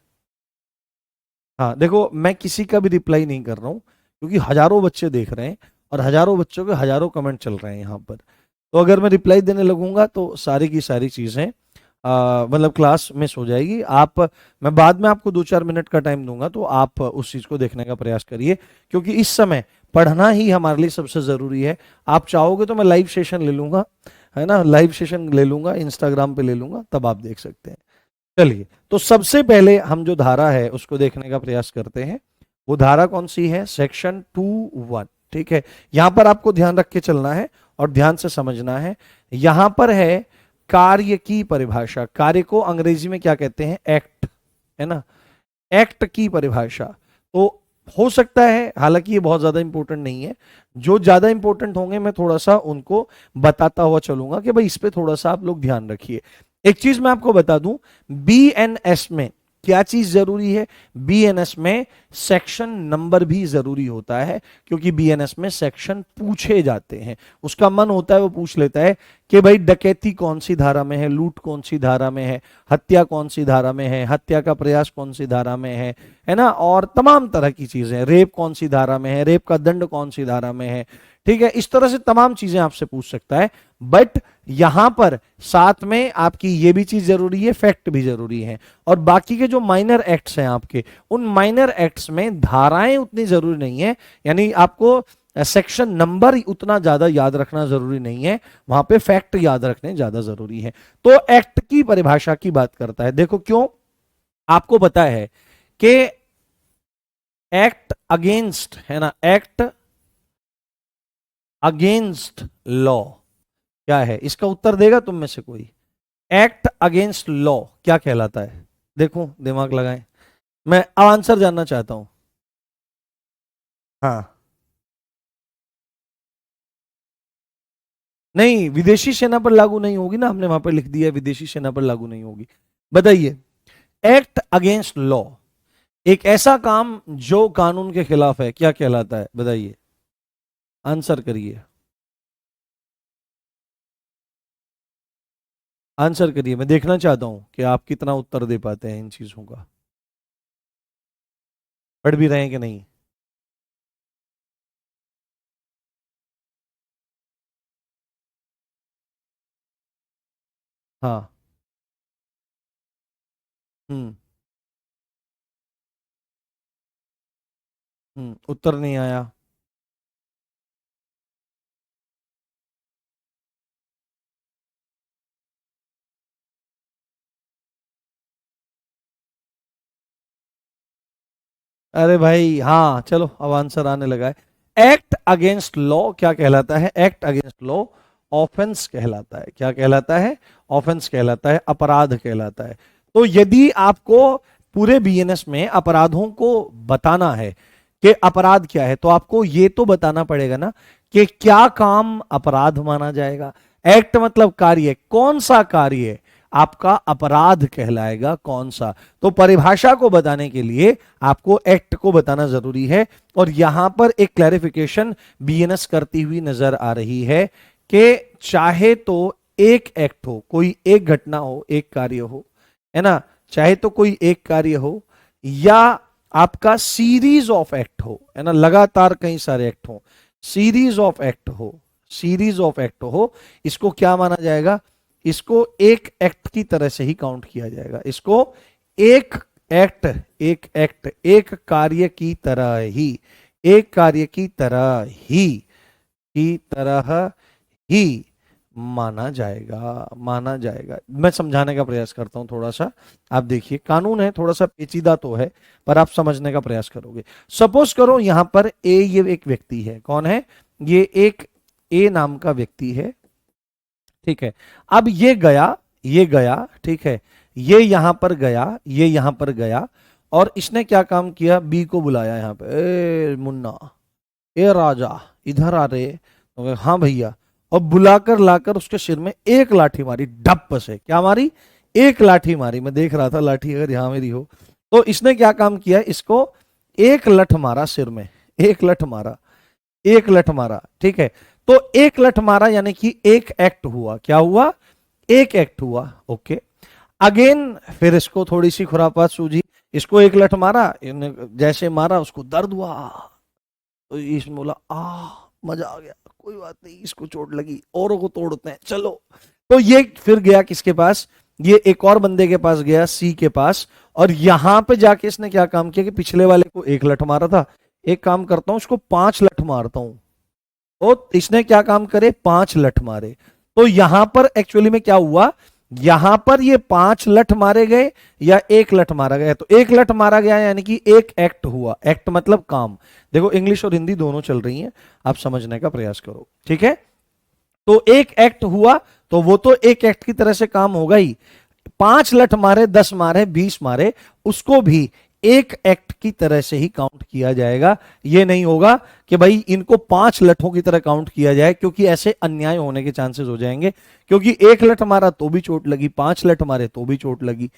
हाँ, देखो, मैं किसी का भी रिप्लाई नहीं कर रहा हूं, क्योंकि हजारों बच्चे देख रहे हैं और हजारों बच्चों के हजारों कमेंट चल रहे हैं यहां पर। तो अगर मैं रिप्लाई देने लगूंगा तो सारी की सारी चीजें मतलब क्लास मिस हो जाएगी। आप, मैं बाद में आपको 2-4 मिनट का टाइम दूंगा, तो आप उस चीज को देखने का प्रयास करिए, क्योंकि इस समय पढ़ना ही हमारे लिए सबसे जरूरी है। आप चाहोगे तो मैं लाइव सेशन ले लूंगा, है ना, लाइव सेशन ले लूंगा, इंस्टाग्राम पे ले लूंगा, तब आप देख सकते हैं। चलिए, तो सबसे पहले हम जो धारा है उसको देखने का प्रयास करते हैं। वो धारा कौन सी है? सेक्शन 2(1). ठीक है, यहां पर आपको ध्यान रख के चलना है और ध्यान से समझना है। यहां पर है कार्य की परिभाषा। कार्य को अंग्रेजी में क्या कहते हैं? एक्ट, है ना, एक्ट की परिभाषा। तो हो सकता है, हालांकि ये बहुत ज्यादा इंपॉर्टेंट नहीं है, जो ज्यादा इंपॉर्टेंट होंगे मैं थोड़ा सा उनको बताता हुआ चलूंगा कि भाई इस पे थोड़ा सा आप लोग ध्यान रखिए। एक चीज मैं आपको बता दूं, बीएनएस में क्या चीज जरूरी है? बीएनएस में सेक्शन नंबर भी जरूरी होता है, क्योंकि बीएनएस में सेक्शन पूछे जाते हैं। उसका मन होता है वो पूछ लेता है कि भाई डकैती कौन सी धारा में है, लूट कौन सी धारा में है, हत्या कौन सी धारा में है, हत्या का प्रयास कौन सी धारा में है ना, और तमाम तरह की चीजें, रेप कौन सी धारा में है, रेप का दंड कौन सी धारा में है। ठीक है, इस तरह से तमाम चीजें आपसे पूछ सकता है। बट यहां पर साथ में आपकी ये भी चीज जरूरी है, फैक्ट भी जरूरी है। और बाकी के जो माइनर एक्ट्स हैं आपके, उन माइनर एक्ट्स में धाराएं उतनी जरूरी नहीं है, यानी आपको सेक्शन नंबर उतना ज्यादा याद रखना जरूरी नहीं है, वहां पे फैक्ट याद रखने ज्यादा जरूरी है। तो एक्ट की परिभाषा की बात करता है। देखो क्यों, आपको पता है कि एक्ट अगेंस्ट, है ना, एक्ट अगेंस्ट लॉ क्या है? इसका उत्तर देगा तुम में से कोई? एक्ट अगेंस्ट लॉ क्या कहलाता है? देखो, दिमाग लगाएं, मैं आंसर जानना चाहता हूं। हाँ, नहीं, विदेशी सेना पर लागू नहीं होगी ना, हमने वहां पर लिख दिया विदेशी सेना पर लागू नहीं होगी। बताइए, एक्ट अगेंस्ट लॉ एक ऐसा काम जो कानून के खिलाफ है क्या कहलाता है, बताइए, आंसर करिए, आंसर करिए। मैं देखना चाहता हूं कि आप कितना उत्तर दे पाते हैं इन चीजों का, पढ़ भी रहे हैं कि नहीं। हाँ। हम्म। उत्तर नहीं आया। अरे भाई हाँ, चलो अब आंसर आने लगा है। एक्ट अगेंस्ट लॉ क्या कहलाता है, एक्ट अगेंस्ट लॉ ऑफेंस कहलाता है। क्या कहलाता है, ऑफेंस कहलाता है, अपराध कहलाता है। तो यदि आपको पूरे बीएनएस में अपराधों को बताना है कि अपराध क्या है, तो आपको ये तो बताना पड़ेगा ना कि क्या काम अपराध माना जाएगा। एक्ट मतलब कार्य, कौन सा कार्य आपका अपराध कहलाएगा, कौन सा। तो परिभाषा को बताने के लिए आपको एक्ट को बताना जरूरी है। और यहां पर एक क्लैरिफिकेशन बीएनएस करती हुई नजर आ रही है कि चाहे तो एक एक्ट हो, कोई एक घटना हो, एक कार्य हो, है ना, चाहे तो कोई एक कार्य हो, या आपका सीरीज ऑफ एक्ट हो, है ना, लगातार कई सारे एक्ट हो, सीरीज ऑफ एक्ट हो, सीरीज ऑफ एक्ट हो, इसको क्या माना जाएगा, इसको एक एक्ट की तरह से ही काउंट किया जाएगा। इसको एक एक्ट, एक एक्ट, एक कार्य की तरह ही, एक कार्य की तरह ही, की तरह ही माना जाएगा, माना जाएगा। मैं समझाने का प्रयास करता हूं थोड़ा सा। आप देखिए, कानून है, थोड़ा सा पेचीदा तो है, पर आप समझने का प्रयास करोगे। सपोज करो यहां पर ए, ये एक व्यक्ति है, कौन है, ये एक ए नाम का व्यक्ति है, ठीक है। अब ये गया, ये गया, ठीक है, ये यहां पर गया, ये यहां पर गया, और इसने क्या काम किया, बी को बुलाया यहां पे, ए मुन्ना, ए राजा, इधर आ रहे, तो कहा, हाँ भैया, और बुलाकर लाकर उसके सिर में एक लाठी मारी, डप से, क्या मारी, एक लाठी मारी। मैं देख रहा था लाठी अगर यहां मेरी हो। तो इसने क्या काम किया, इसको एक लठ मारा सिर में, एक लठ मारा, एक लठ मारा, ठीक है। तो एक लठ मारा यानी कि एक एक्ट हुआ, क्या हुआ, एक एक्ट हुआ, ओके। अगेन फिर इसको थोड़ी सी खुरापात सूझी, इसको एक लठ मारा, जैसे मारा उसको दर्द हुआ, तो इसने बोला मजा आ गया, कोई बात नहीं, इसको चोट लगी, औरों को तोड़ते हैं, चलो। तो ये फिर गया किसके पास, ये एक और बंदे के पास गया, सी के पास, और यहां पे जाके इसने क्या काम किया कि पिछले वाले को एक लठ मारा था, एक काम करता हूं उसको 5 लठ मारता हूं। तो इसने क्या काम करे, 5 लठ मारे। तो यहां पर एक्चुअली में क्या हुआ, यहां पर ये 5 लठ मारे गए या एक लठ मारा गया, तो एक लठ मारा गया यानी कि एक एक्ट हुआ, एक्ट मतलब काम। देखो इंग्लिश और हिंदी दोनों चल रही हैं, आप समझने का प्रयास करो, ठीक है। तो एक एक्ट हुआ, तो वो तो एक एक्ट की तरह से काम होगा ही। 5 लठ मारे, 10 मारे, 20 मारे, उसको भी एक एक्ट की तरह से ही काउंट किया जाएगा। ये नहीं होगा कि भाई इनको 5 लठों की तरह काउंट किया जाए, क्योंकि ऐसे अन्याय होने के चांसेस हो जाएंगे। क्योंकि एक लठ मारा तो भी चोट लगी, 5 लठ मारे तो भी चोट लगी।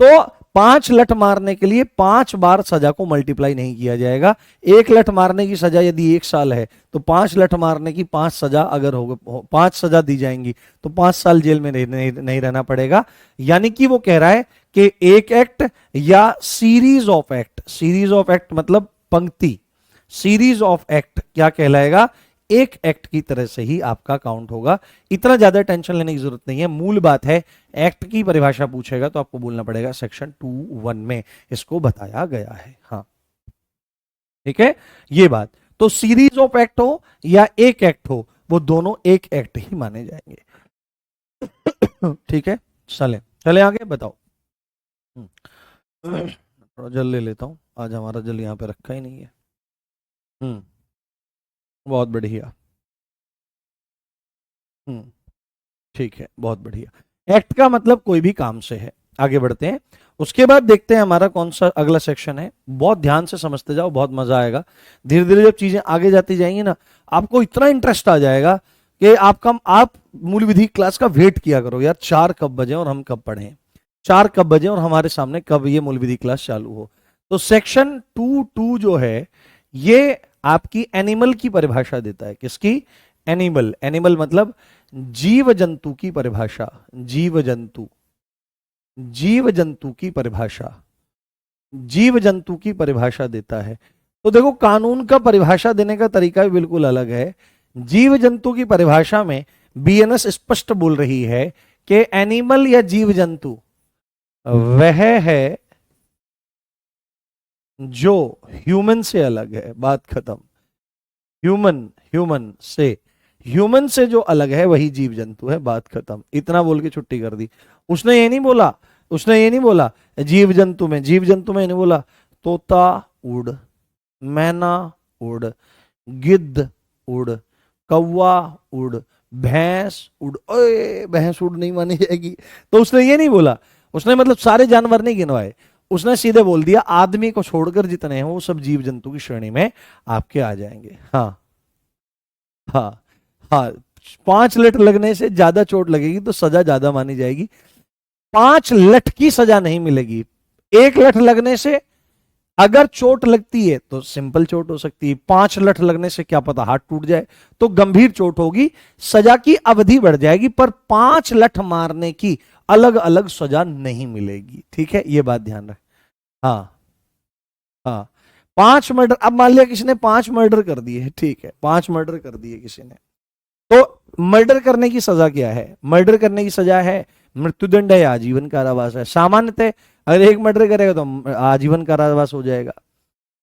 तो 5 लठ मारने के लिए 5 बार सजा को मल्टीप्लाई नहीं किया जाएगा। एक लठ मारने की सजा यदि 1 साल है, तो 5 लठ मारने की 5 सजा अगर होगा, 5 सजा दी जाएंगी, तो 5 साल जेल में नहीं रहना पड़ेगा। यानी कि वो कह रहा है कि एक एक्ट या series of act, series of act मतलब पंक्ति, सीरीज ऑफ एक्ट क्या कहलाएगा, एक एक्ट की तरह से ही आपका काउंट होगा। इतना ज्यादा टेंशन लेने की जरूरत नहीं है, मूल बात है, एक्ट की परिभाषा पूछेगा तो आपको बोलना पड़ेगा सेक्शन 2(1) में इसको बताया गया है। हाँ ठीक है, ये बात। तो सीरीज ऑफ एक्ट हो या एक एक्ट हो, वो दोनों एक एक्ट ही माने जाएंगे। ठीक है, चले चले आगे, बताओ। थोड़ा जल ले लेता हूं, आज हमारा जल यहाँ पे रखा ही नहीं है। बहुत बढ़िया। हम्म ठीक है, बहुत बढ़िया। एक्ट का मतलब कोई भी काम से है। आगे बढ़ते हैं, उसके बाद देखते हैं हमारा कौन सा अगला सेक्शन है। बहुत ध्यान से समझते जाओ, बहुत मजा आएगा। धीरे धीरे जब चीजें आगे जाती जाएंगी ना, आपको इतना इंटरेस्ट आ जाएगा कि आप मूल विधि क्लास का वेट किया करो यार, 4 कब बजे और हम कब पढ़ें, 4 कब बजे और हमारे सामने कब ये मूल विधि क्लास चालू हो। तो सेक्शन 2(2) जो है ये आपकी एनिमल की परिभाषा देता है। किसकी? एनिमल। एनिमल मतलब जीव जंतु की परिभाषा। जीव जंतु, जीव जंतु की परिभाषा, जीव जंतु की परिभाषा देता है। तो देखो कानून का परिभाषा देने का तरीका भी बिल्कुल अलग है। जीव जंतु की परिभाषा में बीएनएस स्पष्ट बोल रही है कि एनिमल या जीव जंतु वह है जो ह्यूमन से अलग है। बात खत्म। ह्यूमन, ह्यूमन से जो अलग है वही जीव जंतु है। बात खत्म। इतना बोल के छुट्टी कर दी। उसने ये नहीं बोला, उसने ये नहीं बोला जीव जंतु में, जीव जंतु में नहीं बोला तोता उड़, मैना उड़, गिद्ध उड़, कौवा उड़, भैंस उड़। ओए भैंस उड़ नहीं मानी जाएगी। तो उसने ये नहीं बोला, उसने मतलब सारे जानवर नहीं गिनवाए, उसने सीधे बोल दिया आदमी को छोड़कर जितने हैं वो सब जीव जंतु की श्रेणी में आपके आ जाएंगे। हाँ हाँ हाँ। 5 लठ लगने से ज्यादा चोट लगेगी तो सजा ज्यादा मानी जाएगी। 5 लठ की सजा नहीं मिलेगी। 1 लठ लगने से अगर चोट लगती है तो सिंपल चोट हो सकती है। 5 लठ लगने से क्या पता हाथ टूट जाए, तो गंभीर चोट होगी, सजा की अवधि बढ़ जाएगी, पर 5 लठ मारने की अलग अलग सजा नहीं मिलेगी। ठीक है, ये बात ध्यान रख। हाँ हाँ। 5 मर्डर, अब मान लिया किसी ने 5 मर्डर कर दिए, ठीक है, 5 मर्डर कर दिए किसी ने, तो मर्डर करने की सजा क्या है? मर्डर करने की सजा है मृत्युदंड है या आजीवन कारावास है। सामान्यतः अगर 1 मर्डर करेगा तो आजीवन कारावास हो जाएगा।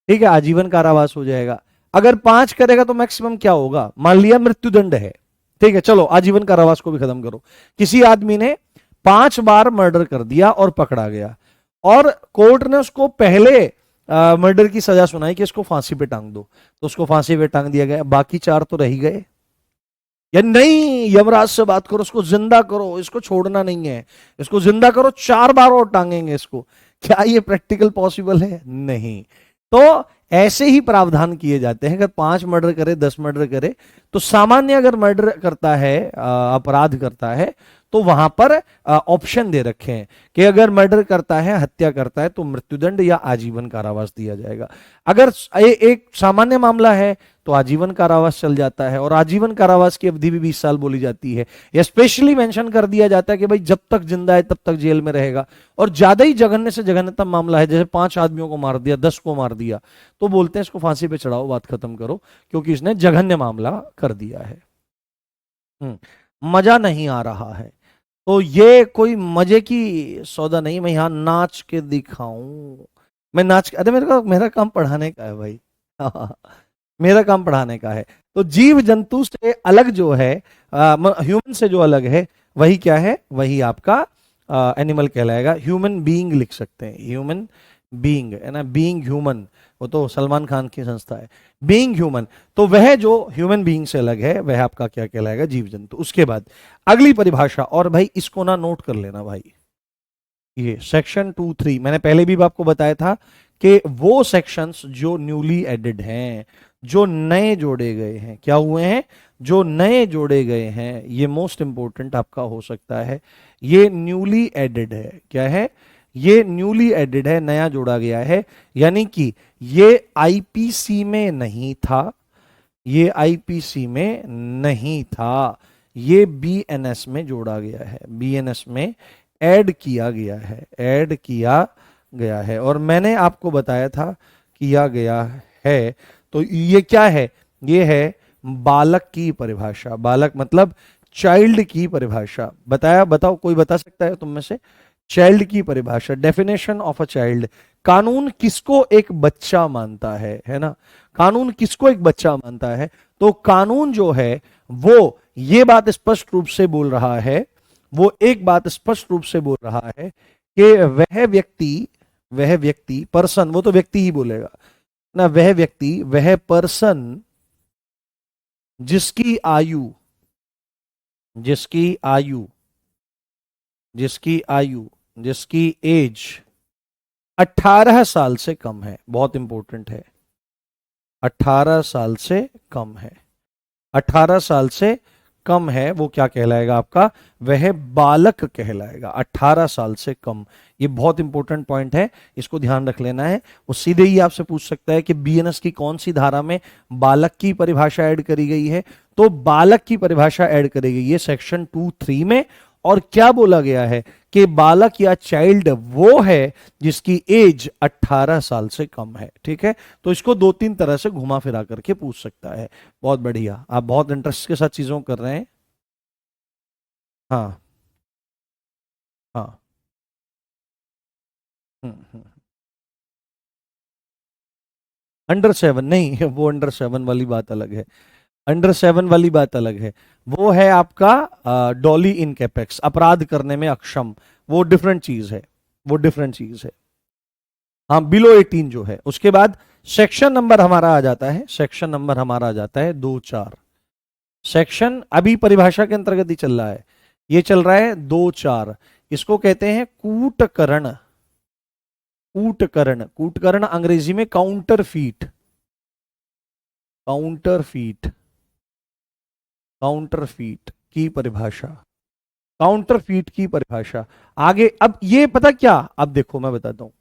ठीक है, आजीवन कारावास हो जाएगा। अगर 5 करेगा तो मैक्सिमम क्या होगा? मान लिया मृत्युदंड है, ठीक है, चलो आजीवन कारावास को भी खत्म करो। किसी आदमी ने 5 बार मर्डर कर दिया और पकड़ा गया, और कोर्ट ने उसको पहले मर्डर की सजा सुनाई कि इसको फांसी पे टांग दो, तो उसको फांसी पे टांग दिया गया। बाकी 4 तो रह ही गए। या नहीं, यमराज से बात करो, इसको जिंदा करो, इसको छोड़ना नहीं है, इसको जिंदा करो, 4 बार और टांगेंगे इसको। क्या ये प्रैक्टिकल पॉसिबल है? नहीं। तो ऐसे ही प्रावधान किए जाते हैं। अगर 5 मर्डर करे, 10 मर्डर करे, तो सामान्य अगर मर्डर करता है, अपराध करता है, तो वहां पर ऑप्शन दे रखे हैं कि अगर मर्डर करता है, हत्या करता है, तो मृत्युदंड या आजीवन कारावास दिया जाएगा। अगर एक सामान्य मामला है तो आजीवन कारावास चल जाता है, और आजीवन कारावास की अवधि भी 20 साल बोली जाती है। या स्पेशली मेंशन कर दिया जाता है कि भाई जब तक जिंदा है तब तक जेल में रहेगा। और ज्यादा ही जघन्य से जघन्यतम मामला है, जैसे 5 आदमियों को मार दिया, 10 को मार दिया, तो बोलते हैं इसको फांसी पे चढ़ाओ, बात खत्म करो, क्योंकि इसने जघन्य मामला कर दिया है। मजा नहीं आ रहा है तो ये कोई मजे की सौदा नहीं। मैं यहां नाच के दिखाऊं, मैं नाच, अरे मेरा काम पढ़ाने का है भाई। मेरा काम पढ़ाने का है। तो जीव जंतु से अलग जो है, ह्यूमन से जो अलग है, वही क्या है? वही आपका एनिमल कहलाएगा। ह्यूमन बीइंग लिख सकते हैं, ह्यूमन बीइंग है ना, बीइंग ह्यूमन, वो तो सलमान खान की संस्था है। बीइंग ह्यूमन, तो वह जो ह्यूमन बीइंग से अलग है वह आपका क्या कहलाएगा? जीव जंतु। उसके बाद अगली परिभाषा, और भाई इसको ना नोट कर लेना भाई, ये सेक्शन 2(3) मैंने पहले भी आपको बताया था कि वो सेक्शंस जो न्यूली एडेड हैं, जो नए जोड़े गए हैं, क्या हुए हैं? जो नए जोड़े गए हैं, ये मोस्ट इंपोर्टेंट आपका हो सकता है। ये न्यूली एडेड है। क्या है? ये न्यूली एडेड है, नया जोड़ा गया है। यानी कि ये आईपीसी में नहीं था, ये आईपीसी में नहीं था, ये बीएनएस में जोड़ा गया है, बीएनएस में ऐड किया गया है, ऐड किया गया है। और मैंने आपको बताया था किया गया है, तो ये क्या है? ये है बालक की परिभाषा। बालक मतलब चाइल्ड की परिभाषा। बताया, बताओ कोई बता सकता है तुम में से? चाइल्ड की परिभाषा, डेफिनेशन ऑफ अ चाइल्ड। कानून किसको एक बच्चा मानता है ना? कानून किसको एक बच्चा मानता है? तो कानून जो है वो ये बात स्पष्ट रूप से बोल रहा है, वो एक बात स्पष्ट रूप से बोल रहा है कि वह व्यक्ति पर्सन, वो तो व्यक्ति ही बोलेगा ना, वह व्यक्ति, वह पर्सन जिसकी आयु, जिसकी आयु, जिसकी आयु, जिसकी एज 18 साल से कम है, बहुत इंपॉर्टेंट है, 18 साल से कम है, 18 साल से कम है वो क्या कहलाएगा आपका, वह बालक कहलाएगा, 18 साल से कम। ये बहुत इंपॉर्टेंट पॉइंट है, इसको ध्यान रख लेना है। वो सीधे ही आपसे पूछ सकता है कि बीएनएस की कौन सी धारा में बालक की परिभाषा ऐड करी गई है, तो बालक की परिभाषा ऐड करी गई है सेक्शन 2(3) में। और क्या बोला गया है कि बालक या चाइल्ड वो है जिसकी एज 18 साल से कम है। ठीक है, तो इसको 2-3 तरह से घुमा फिरा करके पूछ सकता है। बहुत बढ़िया, आप बहुत इंटरेस्ट के साथ चीजों को कर रहे हैं। हाँ हाँ। हम्म। अंडर 7 नहीं, वो अंडर 7 वाली बात अलग है। अंडर 7 वाली बात अलग है। वो है आपका डॉली इन कैपेक्स, अपराध करने में अक्षम। वो डिफरेंट चीज है, वो डिफरेंट चीज है। हाँ, बिलो 18 जो है। उसके बाद सेक्शन नंबर हमारा आ जाता है, सेक्शन नंबर हमारा आ जाता है 2-4। सेक्शन अभी परिभाषा के अंतर्गत ही चल रहा है, ये चल रहा है 2-4। इसको कहते हैं कूटकरण। कूटकरण, कूटकरण अंग्रेजी में counter feet. Counter feet, counter feet की परिभाषा, काउंटर फीट की परिभाषा। आगे अब ये पता क्या, अब देखो मैं बताता हूं,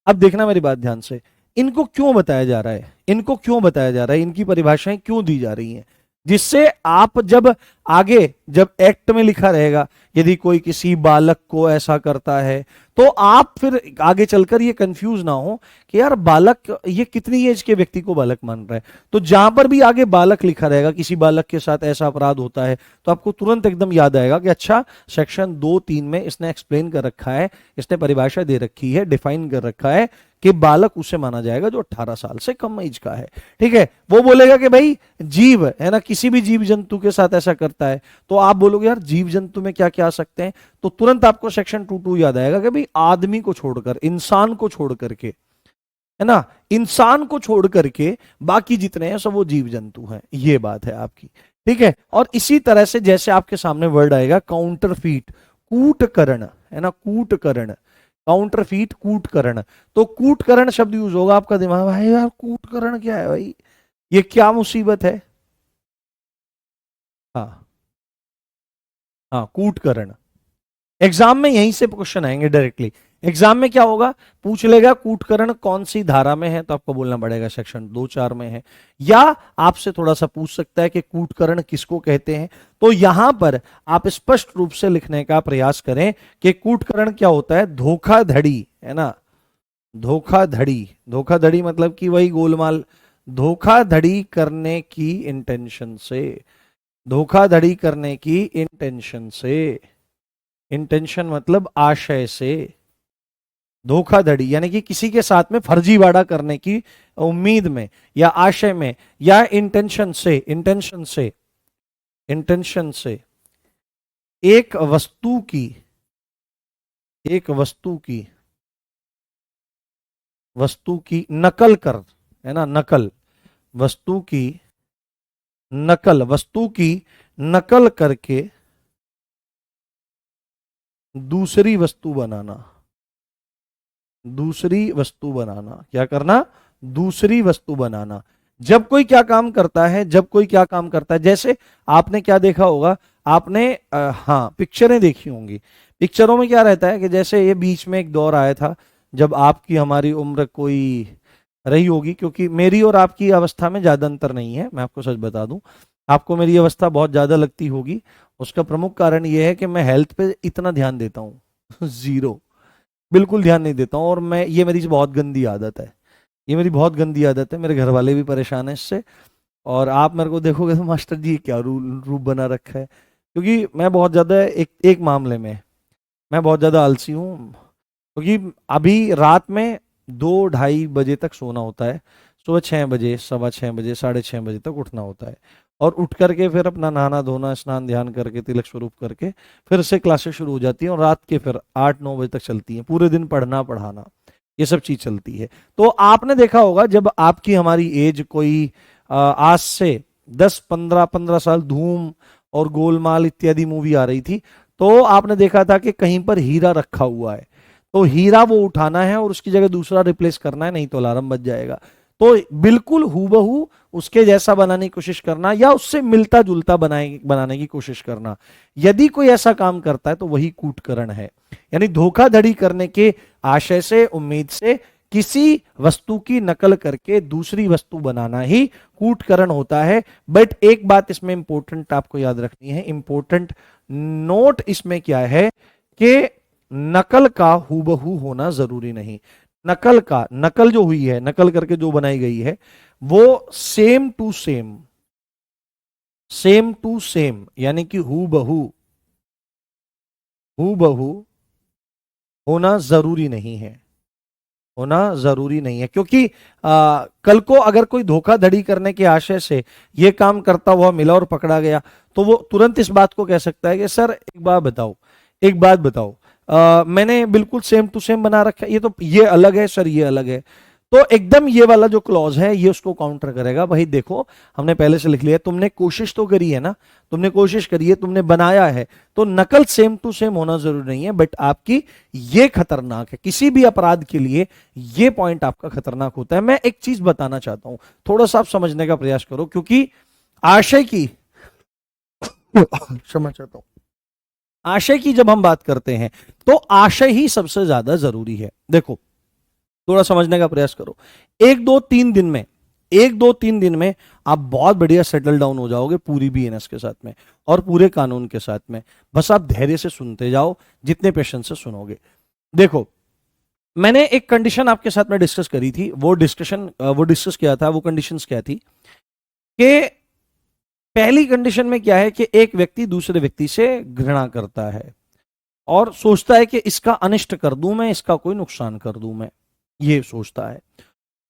अब देखना मेरी बात ध्यान से। इनको क्यों बताया जा रहा है, इनको क्यों बताया जा रहा है, इनकी परिभाषाएं क्यों दी जा रही हैं, जिससे आप जब आगे जब एक्ट में लिखा रहेगा यदि कोई किसी बालक को ऐसा करता है, तो आप फिर आगे चलकर ये कंफ्यूज ना हो कि यार बालक, ये कितनी एज के व्यक्ति को बालक मान रहा है। तो जहां पर भी आगे बालक लिखा रहेगा, किसी बालक के साथ ऐसा अपराध होता है, तो आपको तुरंत एकदम याद आएगा कि अच्छा सेक्शन 2-3 में इसने एक्सप्लेन कर रखा है, इसने परिभाषा दे रखी है, डिफाइन कर रखा है कि बालक उसे माना जाएगा जो 18 साल से कम एज का है। ठीक है, वो बोलेगा कि भाई जीव है ना, किसी भी जीव जंतु के साथ ऐसा करता है, तो आप बोलोगे यार जीव जंतु में क्या क्या आ सकते हैं, तो तुरंत आपको सेक्शन 2(2) याद आएगा कि भाई आदमी को छोड़कर, इंसान को छोड़ करके, है ना, इंसान को छोड़ करके बाकी जितने हैं सब वो जीव जंतु हैं। ये बात है आपकी। ठीक है, और इसी तरह से जैसे आपके सामने वर्ड आएगा काउंटरफीट, कूटकरण, है ना, कूटकरण, काउंटरफीट कूटकरण। तो कूटकरण शब्द यूज होगा, आपका दिमाग भाई यार कूटकरण क्या है भाई, ये क्या मुसीबत है। हाँ हाँ, कूटकरण। एग्जाम में यहीं से क्वेश्चन आएंगे डायरेक्टली। एग्जाम में क्या होगा, पूछ लेगा कूटकरण कौन सी धारा में है, तो आपको बोलना पड़ेगा सेक्शन 2-4 में है। या आपसे थोड़ा सा पूछ सकता है कि कूटकरण किसको कहते हैं, तो यहां पर आप स्पष्ट रूप से लिखने का प्रयास करें कि कूटकरण क्या होता है, धोखाधड़ी, है ना, धोखाधड़ी। धोखाधड़ी मतलब कि वही गोलमाल, धोखाधड़ी करने की इंटेंशन से, धोखाधड़ी करने की इंटेंशन से, इंटेंशन मतलब आशय से, धोखाधड़ी यानी कि किसी के साथ में फर्जीवाड़ा करने की उम्मीद में या आशय में या इंटेंशन से, इंटेंशन से, इंटेंशन से एक वस्तु की, एक वस्तु की, वस्तु की नकल कर, है ना, नकल, वस्तु की नकल, वस्तु की नकल करके दूसरी वस्तु बनाना, दूसरी वस्तु बनाना, क्या करना, दूसरी वस्तु बनाना। जब कोई क्या काम करता है, जब कोई क्या काम करता है, जैसे आपने क्या देखा होगा, आपने हाँ पिक्चरें देखी होंगी। पिक्चरों में क्या रहता है कि जैसे ये बीच में एक दौर आया था जब आपकी हमारी उम्र कोई रही होगी, क्योंकि मेरी और आपकी अवस्था में ज्यादा अंतर नहीं है, मैं आपको सच बता दूं, आपको मेरी अवस्था बहुत ज्यादा लगती होगी। उसका प्रमुख कारण यह है कि मैं हेल्थ पे इतना ध्यान देता हूँ जीरो, बिल्कुल ध्यान नहीं देता हूँ। और मैं, ये मेरी बहुत गंदी आदत है, ये मेरी बहुत गंदी आदत है, मेरे घर वाले भी परेशान हैं इससे। और आप मेरे को देखोगे तो मास्टर जी क्या रूप बना रखा है, क्योंकि मैं बहुत ज्यादा एक एक मामले में मैं बहुत ज्यादा आलसी हूँ। क्योंकि अभी रात में 2-2:30 बजे तक सोना होता है, सुबह 6 बजे, 6:15 बजे, 6:30 बजे तक उठना होता है, और उठ करके फिर अपना नहाना धोना, स्नान ध्यान करके, तिलक स्वरूप करके फिर से क्लासेस शुरू हो जाती हैं, और रात के फिर 8-9 बजे तक चलती हैं, पूरे दिन पढ़ना पढ़ाना ये सब चीज चलती है। तो आपने देखा होगा जब आपकी हमारी एज कोई आज से 10-15 साल धूम और गोलमाल इत्यादि मूवी आ रही थी, तो आपने देखा था कि कहीं पर हीरा रखा हुआ है, तो हीरा वो उठाना है और उसकी जगह दूसरा रिप्लेस करना है, नहीं तो अलार्म बज जाएगा। तो बिल्कुल हूबहू उसके जैसा बनाने की कोशिश करना या उससे मिलता जुलता बनाने की कोशिश करना, यदि कोई ऐसा काम करता है तो वही कूटकरण है। यानी धोखाधड़ी करने के आशय से, उम्मीद से किसी वस्तु की नकल करके दूसरी वस्तु बनाना ही कूटकरण होता है। बट एक बात इसमें इंपॉर्टेंट आपको याद रखनी है, इंपॉर्टेंट नोट इसमें क्या है कि नकल का हूबहू होना जरूरी नहीं। नकल जो हुई है, नकल करके जो बनाई गई है, वो सेम टू सेम यानी कि हू बहू होना जरूरी नहीं है, क्योंकि कल को अगर कोई धोखाधड़ी करने के आशय से यह काम करता हुआ मिला और पकड़ा गया तो वो तुरंत इस बात को कह सकता है कि सर एक बात बताओ, मैंने बिल्कुल सेम टू सेम बना रखा है, ये अलग है सर, ये अलग है। तो एकदम ये वाला जो क्लॉज है ये उसको काउंटर करेगा, भाई देखो हमने पहले से लिख लिया, तुमने कोशिश तो करी है ना, तुमने कोशिश करी है, तुमने बनाया है, तो नकल सेम टू सेम होना जरूरी नहीं है। बट आपकी ये खतरनाक है, किसी भी अपराध के लिए ये पॉइंट आपका खतरनाक होता है। मैं एक चीज बताना चाहता हूं, थोड़ा सा आप समझने का प्रयास करो, क्योंकि आशय की क्षमा चाहता हूं, आशय की जब हम बात करते हैं तो आशय ही सबसे ज्यादा जरूरी है। देखो थोड़ा समझने का प्रयास करो, 1-2-3 दिन में आप बहुत बढ़िया सेटल डाउन हो जाओगे पूरी बीएनएस के साथ में और पूरे कानून के साथ में। बस आप धैर्य से सुनते जाओ, जितने पेशेंस से सुनोगे। देखो मैंने एक कंडीशन आपके साथ में डिस्कस करी थी, वो डिस्कस किया था, वो कंडीशंस क्या थी कि पहली कंडीशन में क्या है कि एक व्यक्ति दूसरे व्यक्ति से घृणा करता है और सोचता है कि इसका अनिष्ट कर दूं मैं, इसका कोई नुकसान कर दूं मैं, ये सोचता है।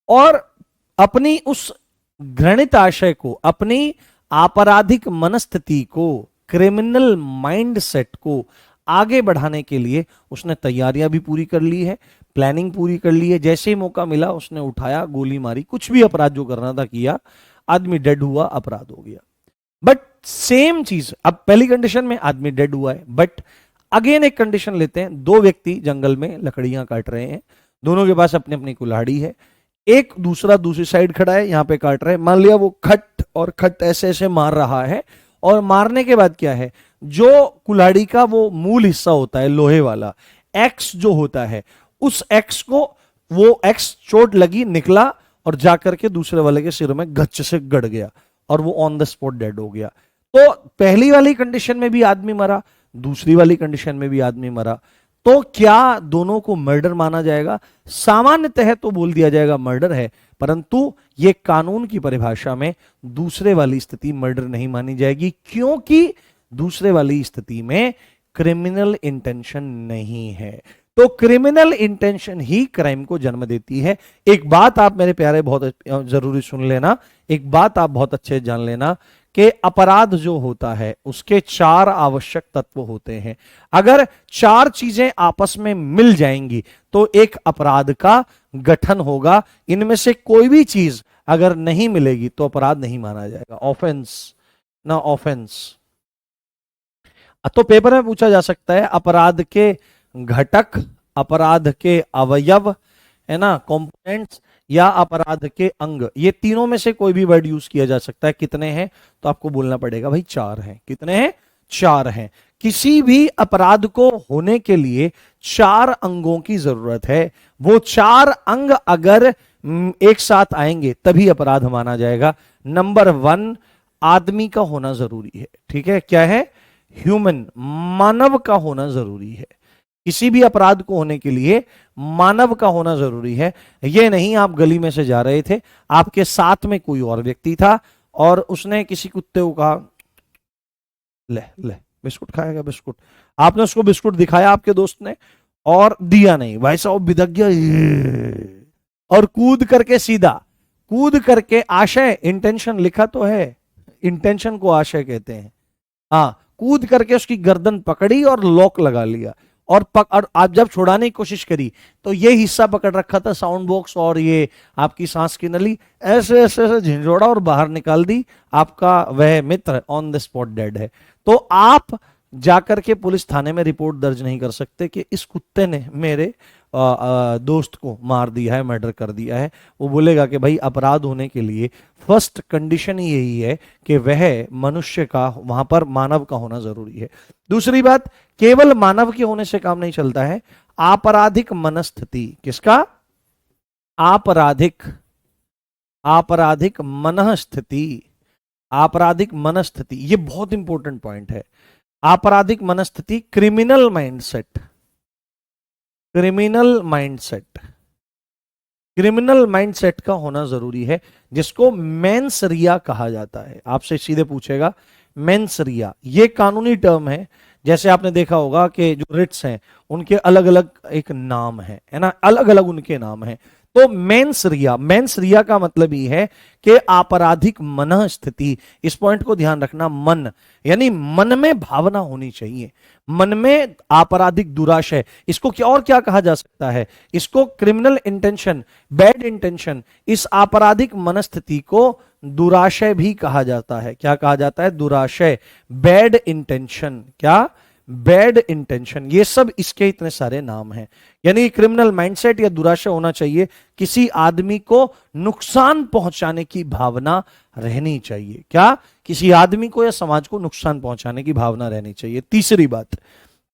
और अपनी उस घृणित आशय को, अपनी आपराधिक मनस्थिति को, क्रिमिनल माइंडसेट को आगे बढ़ाने के लिए उसने तैयारियां भी पूरी कर ली है, प्लानिंग पूरी कर ली है। जैसे ही मौका मिला उसने उठाया, गोली मारी, कुछ भी अपराध जो करना था किया, आदमी डेड हुआ, अपराध हो गया। बट सेम चीज, अब पहली कंडीशन में आदमी डेड हुआ है, बट अगेन एक कंडीशन लेते हैं, दो व्यक्ति जंगल में लकड़ियां काट रहे हैं, दोनों के पास अपनी अपनी कुल्हाड़ी है, एक दूसरा दूसरी साइड खड़ा है, यहां पे काट रहा है। मान लिया वो खट और खट ऐसे ऐसे मार रहा है, और मारने के बाद क्या है, जो कुल्हाड़ी का वो मूल हिस्सा होता है लोहे वाला, एक्स जो होता है, उस एक्स को, वो एक्स चोट लगी, निकला और जाकर के दूसरे वाले के सिर में गच्च से गड़ गया और वो ऑन द स्पॉट डेड हो गया। तो पहली वाली कंडीशन में भी आदमी मरा, दूसरी वाली कंडीशन में भी आदमी मरा, तो क्या दोनों को मर्डर माना जाएगा? सामान्यतः तो बोल दिया जाएगा मर्डर है, परंतु यह कानून की परिभाषा में दूसरे वाली स्थिति मर्डर नहीं मानी जाएगी, क्योंकि दूसरे वाली स्थिति में क्रिमिनल इंटेंशन नहीं है। तो क्रिमिनल इंटेंशन ही क्राइम को जन्म देती है। एक बात आप मेरे प्यारे बहुत जरूरी सुन लेना, एक बात आप बहुत अच्छे जान लेना कि अपराध जो होता है उसके 4 आवश्यक तत्व होते हैं। अगर 4 चीजें आपस में मिल जाएंगी तो एक अपराध का गठन होगा। इनमें से कोई भी चीज अगर नहीं मिलेगी तो अपराध नहीं माना जाएगा, ऑफेंस ना ऑफेंस। तो पेपर में पूछा जा सकता है अपराध के घटक, अपराध के अवयव, है ना, कंपोनेंट्स, या अपराध के अंग, ये तीनों में से कोई भी वर्ड यूज किया जा सकता है। कितने हैं? तो आपको बोलना पड़ेगा भाई 4 हैं। कितने हैं? 4 हैं। किसी भी अपराध को होने के लिए 4 अंगों की जरूरत है। वो 4 अंग अगर एक साथ आएंगे तभी अपराध माना जाएगा। नंबर 1, आदमी का होना जरूरी है। ठीक है, क्या है? ह्यूमन, मानव का होना जरूरी है। किसी भी अपराध को होने के लिए मानव का होना जरूरी है। यह नहीं आप गली में से जा रहे थे, आपके साथ में कोई और व्यक्ति था और उसने किसी कुत्ते को कहा ले ले बिस्कुट खाएगा, बिस्कुट, आपने उसको बिस्कुट दिखाया आपके दोस्त ने और दिया नहीं, भाई साहब बिदक गया और कूद करके आशय, इंटेंशन लिखा तो है, इंटेंशन को आशय कहते हैं, हाँ, कूद करके उसकी गर्दन पकड़ी और लॉक लगा लिया और आप जब छुड़ाने की कोशिश करी तो ये हिस्सा पकड़ रखा था साउंड बॉक्स और ये आपकी सांस की नली, ऐसे ऐसे ऐसे झिंझोड़ा और बाहर निकाल दी, आपका वह मित्र ऑन द स्पॉट डेड है। तो आप जाकर के पुलिस थाने में रिपोर्ट दर्ज नहीं कर सकते कि इस कुत्ते ने मेरे दोस्त को मार दिया है, मर्डर कर दिया है, वो बोलेगा कि भाई अपराध होने के लिए फर्स्ट कंडीशन ही यही है कि वह मनुष्य का, वहां पर मानव का होना जरूरी है। दूसरी बात, केवल मानव के होने से काम नहीं चलता है, आपराधिक मनस्थिति, किसका? आपराधिक, आपराधिक मनस्थिति, आपराधिक मनस्थिति, ये बहुत इंपॉर्टेंट पॉइंट है। आपराधिक मनस्थिति, criminal mindset, criminal mindset, criminal mindset का होना जरूरी है, जिसको मेंस रिया कहा जाता है। आपसे सीधे पूछेगा मेंस रिया, ये कानूनी टर्म है। जैसे आपने देखा होगा कि जो रिट्स हैं उनके अलग अलग एक नाम है ना, अलग अलग उनके नाम है। तो मेंस रिया, मेंस रिया का मतलब ही है कि आपराधिक मन स्थिति। इस पॉइंट को ध्यान रखना, मन यानी मन में भावना होनी चाहिए, मन में आपराधिक दुराशय, इसको क्या और क्या कहा जा सकता है? इसको क्रिमिनल इंटेंशन, बैड इंटेंशन। इस आपराधिक मनस्थिति को दुराशय भी कहा जाता है। क्या कहा जाता है? दुराशय, बैड इंटेंशन। क्या? Bad intention. ये सब इसके इतने सारे नाम हैं। यानी क्रिमिनल माइंडसेट या दुराशय होना चाहिए, किसी आदमी को नुकसान पहुंचाने की भावना रहनी चाहिए। क्या? किसी आदमी को या समाज को नुकसान पहुंचाने की भावना रहनी चाहिए। तीसरी बात,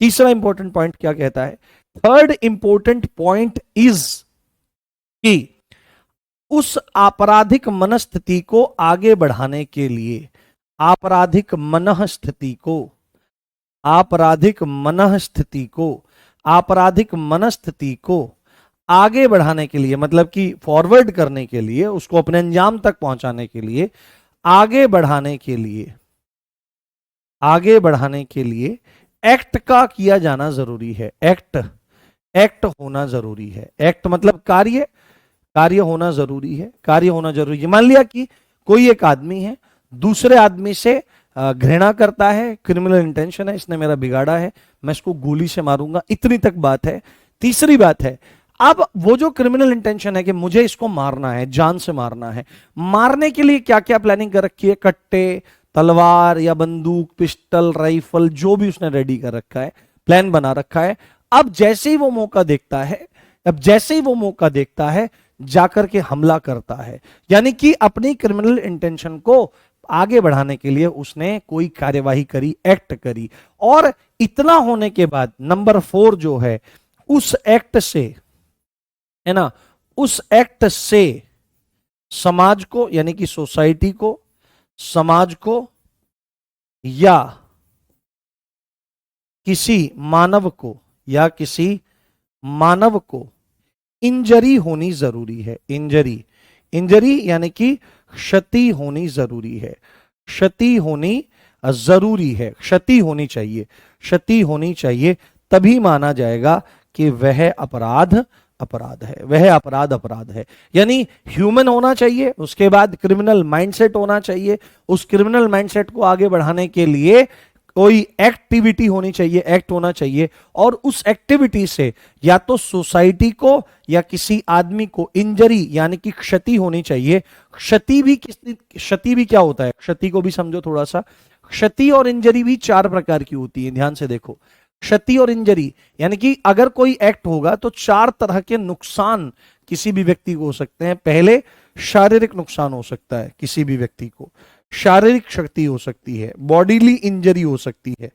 तीसरा इंपॉर्टेंट पॉइंट क्या कहता है? थर्ड इंपॉर्टेंट पॉइंट इज कि उस आपराधिक मनस्थिति को आगे बढ़ाने के लिए, आपराधिक मनस्थिति को, आपराधिक मनस्थिति को, आपराधिक मनस्थिति को आगे बढ़ाने के लिए, मतलब कि फॉरवर्ड करने के लिए, उसको अपने अंजाम तक पहुंचाने के लिए, आगे बढ़ाने के लिए, आगे बढ़ाने के लिए एक्ट का किया जाना जरूरी है। एक्ट, एक्ट होना जरूरी है। एक्ट मतलब कार्य, कार्य होना जरूरी है, कार्य होना जरूरी है। मान लिया कि कोई एक आदमी है, दूसरे आदमी से घृणा करता है, क्रिमिनल इंटेंशन है, इसने मेरा बिगाड़ा है, मैं इसको गोली से मारूंगा, इतनी तक बात है। तीसरी बात है, अब वो जो क्रिमिनल इंटेंशन है कि मुझे इसको मारना है, जान से मारना है, मारने के लिए क्या क्या प्लानिंग कर रखी है? कट्टे, तलवार या बंदूक, पिस्टल, राइफल, जो भी उसने रेडी कर रखा है, प्लान बना रखा है। अब जैसे ही वो मौका देखता है, अब जैसे ही वो मौका देखता है, जाकर के हमला करता है। यानी कि अपनी क्रिमिनल इंटेंशन को आगे बढ़ाने के लिए उसने कोई कार्यवाही करी, एक्ट करी। और इतना होने के बाद नंबर 4 जो है, उस एक्ट से, है ना, उस एक्ट से समाज को, यानी कि सोसाइटी को, समाज को या किसी मानव को, या किसी मानव को इंजरी होनी जरूरी है। इंजरी, इंजरी यानी कि क्षति होनी जरूरी है, क्षति होनी जरूरी है, क्षति होनी चाहिए, क्षति होनी चाहिए, तभी माना जाएगा कि वह अपराध अपराध है, वह अपराध अपराध है। यानी ह्यूमन होना चाहिए, उसके बाद क्रिमिनल माइंडसेट होना चाहिए, उस क्रिमिनल माइंडसेट को आगे बढ़ाने के लिए कोई एक्टिविटी होनी चाहिए, एक्ट होना चाहिए, और उस एक्टिविटी से या तो सोसाइटी को या किसी आदमी को इंजरी यानी कि क्षति होनी चाहिए। क्षति भी क्षति भी क्या होता है? क्षति को भी समझो थोड़ा सा। क्षति और इंजरी भी 4 प्रकार की होती है, ध्यान से देखो। क्षति और इंजरी यानी कि अगर कोई एक्ट होगा तो 4 तरह के नुकसान किसी भी व्यक्ति को हो सकते हैं। पहले शारीरिक नुकसान हो सकता है, किसी भी व्यक्ति को शारीरिक क्षति हो सकती है, बॉडीली इंजरी हो सकती है।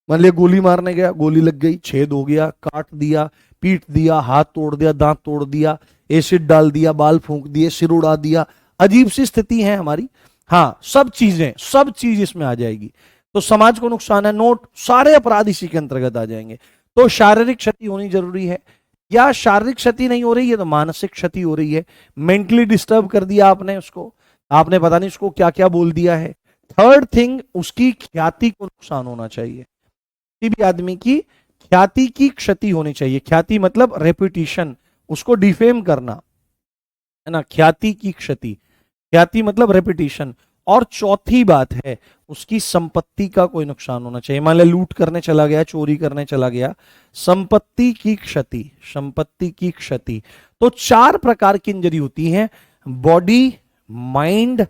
मान लिया गोली मारने गया, गोली लग गई, छेद हो गया, काट दिया, पीट दिया, हाथ तोड़ दिया, दांत तोड़ दिया, एसिड डाल दिया, बाल फूंक दिए, सिर उड़ा दिया, अजीब सी स्थिति है हमारी। हाँ, सब चीजें, सब चीज इसमें आ जाएगी। तो समाज को नुकसान है, नोट, सारे अपराध इसी के अंतर्गत आ जाएंगे। तो शारीरिक क्षति होनी जरूरी है, या शारीरिक क्षति नहीं हो रही है तो मानसिक क्षति हो रही है, मेंटली डिस्टर्ब कर दिया आपने उसको, आपने पता नहीं उसको क्या क्या बोल दिया है। थर्ड थिंग, उसकी ख्याति को नुकसान होना चाहिए, किसी भी आदमी की ख्याति की क्षति होनी चाहिए। ख्याति मतलब रेपुटेशन, उसको डिफेम करना, है ना, ख्याति की क्षति, ख्याति मतलब रेपुटेशन। और चौथी बात है, उसकी संपत्ति का कोई नुकसान होना चाहिए। मान लिया लूट करने चला गया, चोरी करने चला गया, संपत्ति की क्षति, संपत्ति की क्षति। तो 4 प्रकार की इंजरी होती है, बॉडी, माइंड,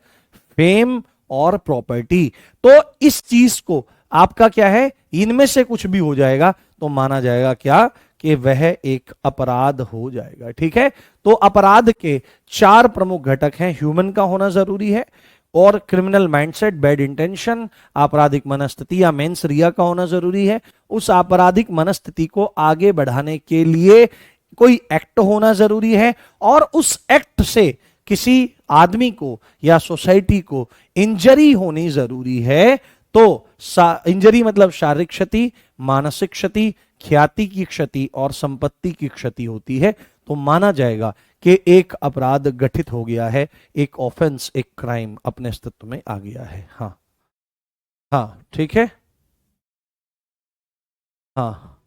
फेम और प्रॉपर्टी। तो इस चीज को आपका क्या है, इनमें से कुछ भी हो जाएगा तो माना जाएगा क्या, कि वह एक अपराध हो जाएगा। ठीक है, तो अपराध के 4 प्रमुख घटक हैं। ह्यूमन का होना जरूरी है, और क्रिमिनल माइंडसेट, बैड इंटेंशन, आपराधिक मनस्थिति या मेंस रिया का होना जरूरी है। उस आपराधिक मनस्थिति को आगे बढ़ाने के लिए कोई एक्ट होना जरूरी है, और उस एक्ट से किसी आदमी को या सोसाइटी को इंजरी होनी जरूरी है। तो इंजरी मतलब शारीरिक क्षति, मानसिक क्षति, ख्याति की क्षति और संपत्ति की क्षति होती है, तो माना जाएगा कि एक अपराध गठित हो गया है, एक ऑफेंस, एक क्राइम अपने अस्तित्व में आ गया है। हाँ हाँ ठीक है। हाँ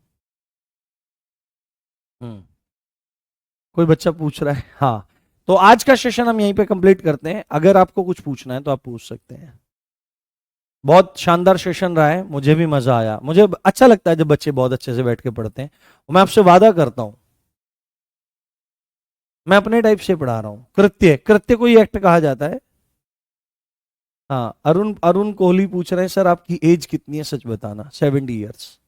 कोई बच्चा पूछ रहा है? हाँ, तो आज का सेशन हम यहीं पे कंप्लीट करते हैं। अगर आपको कुछ पूछना है तो आप पूछ सकते हैं। बहुत शानदार सेशन रहा है, मुझे भी मजा आया। मुझे अच्छा लगता है जब बच्चे बहुत अच्छे से बैठ के पढ़ते हैं। मैं आपसे वादा करता हूं, मैं अपने टाइप से पढ़ा रहा हूं। कृत्य, कृत्य को ही एक्ट कहा जाता है। हाँ, अरुण अरुण कोहली पूछ रहे हैं सर आपकी एज कितनी है, सच बताना। 70 ईयर्स।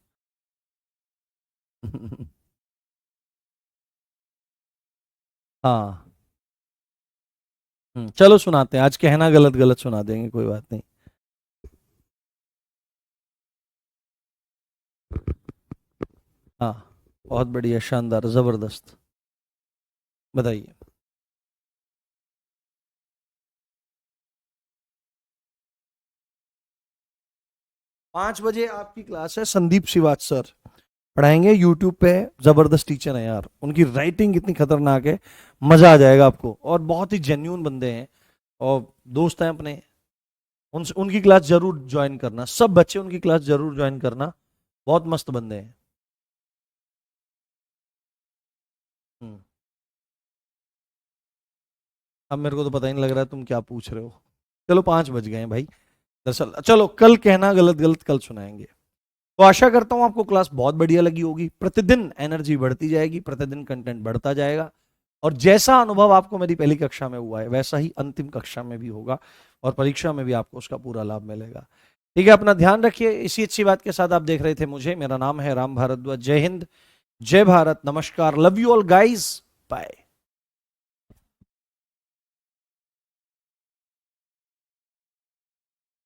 हाँ चलो सुनाते हैं। आज कहना गलत गलत सुना देंगे, कोई बात नहीं। हाँ बहुत बढ़िया, शानदार, जबरदस्त। बताइए। 5 बजे आपकी क्लास है, संदीप श्रीवास्तव सर पढ़ाएंगे, यूट्यूब पे है। जबरदस्त टीचर है यार, उनकी राइटिंग इतनी खतरनाक है, मजा आ जाएगा आपको। और बहुत ही जेन्यून बंदे हैं और दोस्त हैं अपने। उनकी क्लास जरूर ज्वाइन करना, सब बच्चे उनकी क्लास जरूर ज्वाइन करना, बहुत मस्त बंदे हैं। हम्म, अब मेरे को तो पता ही नहीं लग रहा है तुम क्या पूछ रहे हो। चलो 5 बज गए हैं भाई दरअसल। चलो कल कहना गलत गलत कल सुनाएंगे। तो आशा करता हूं आपको क्लास बहुत बढ़िया लगी होगी। प्रतिदिन एनर्जी बढ़ती जाएगी, प्रतिदिन कंटेंट बढ़ता जाएगा, और जैसा अनुभव आपको मेरी पहली कक्षा में हुआ है वैसा ही अंतिम कक्षा में भी होगा, और परीक्षा में भी आपको उसका पूरा लाभ मिलेगा। ठीक है, अपना ध्यान रखिए। इसी अच्छी बात के साथ आप देख रहे थे मुझे। मेरा नाम है राम भारद्वाज। जय हिंद, जय भारत, नमस्कार, love you all guys, bye.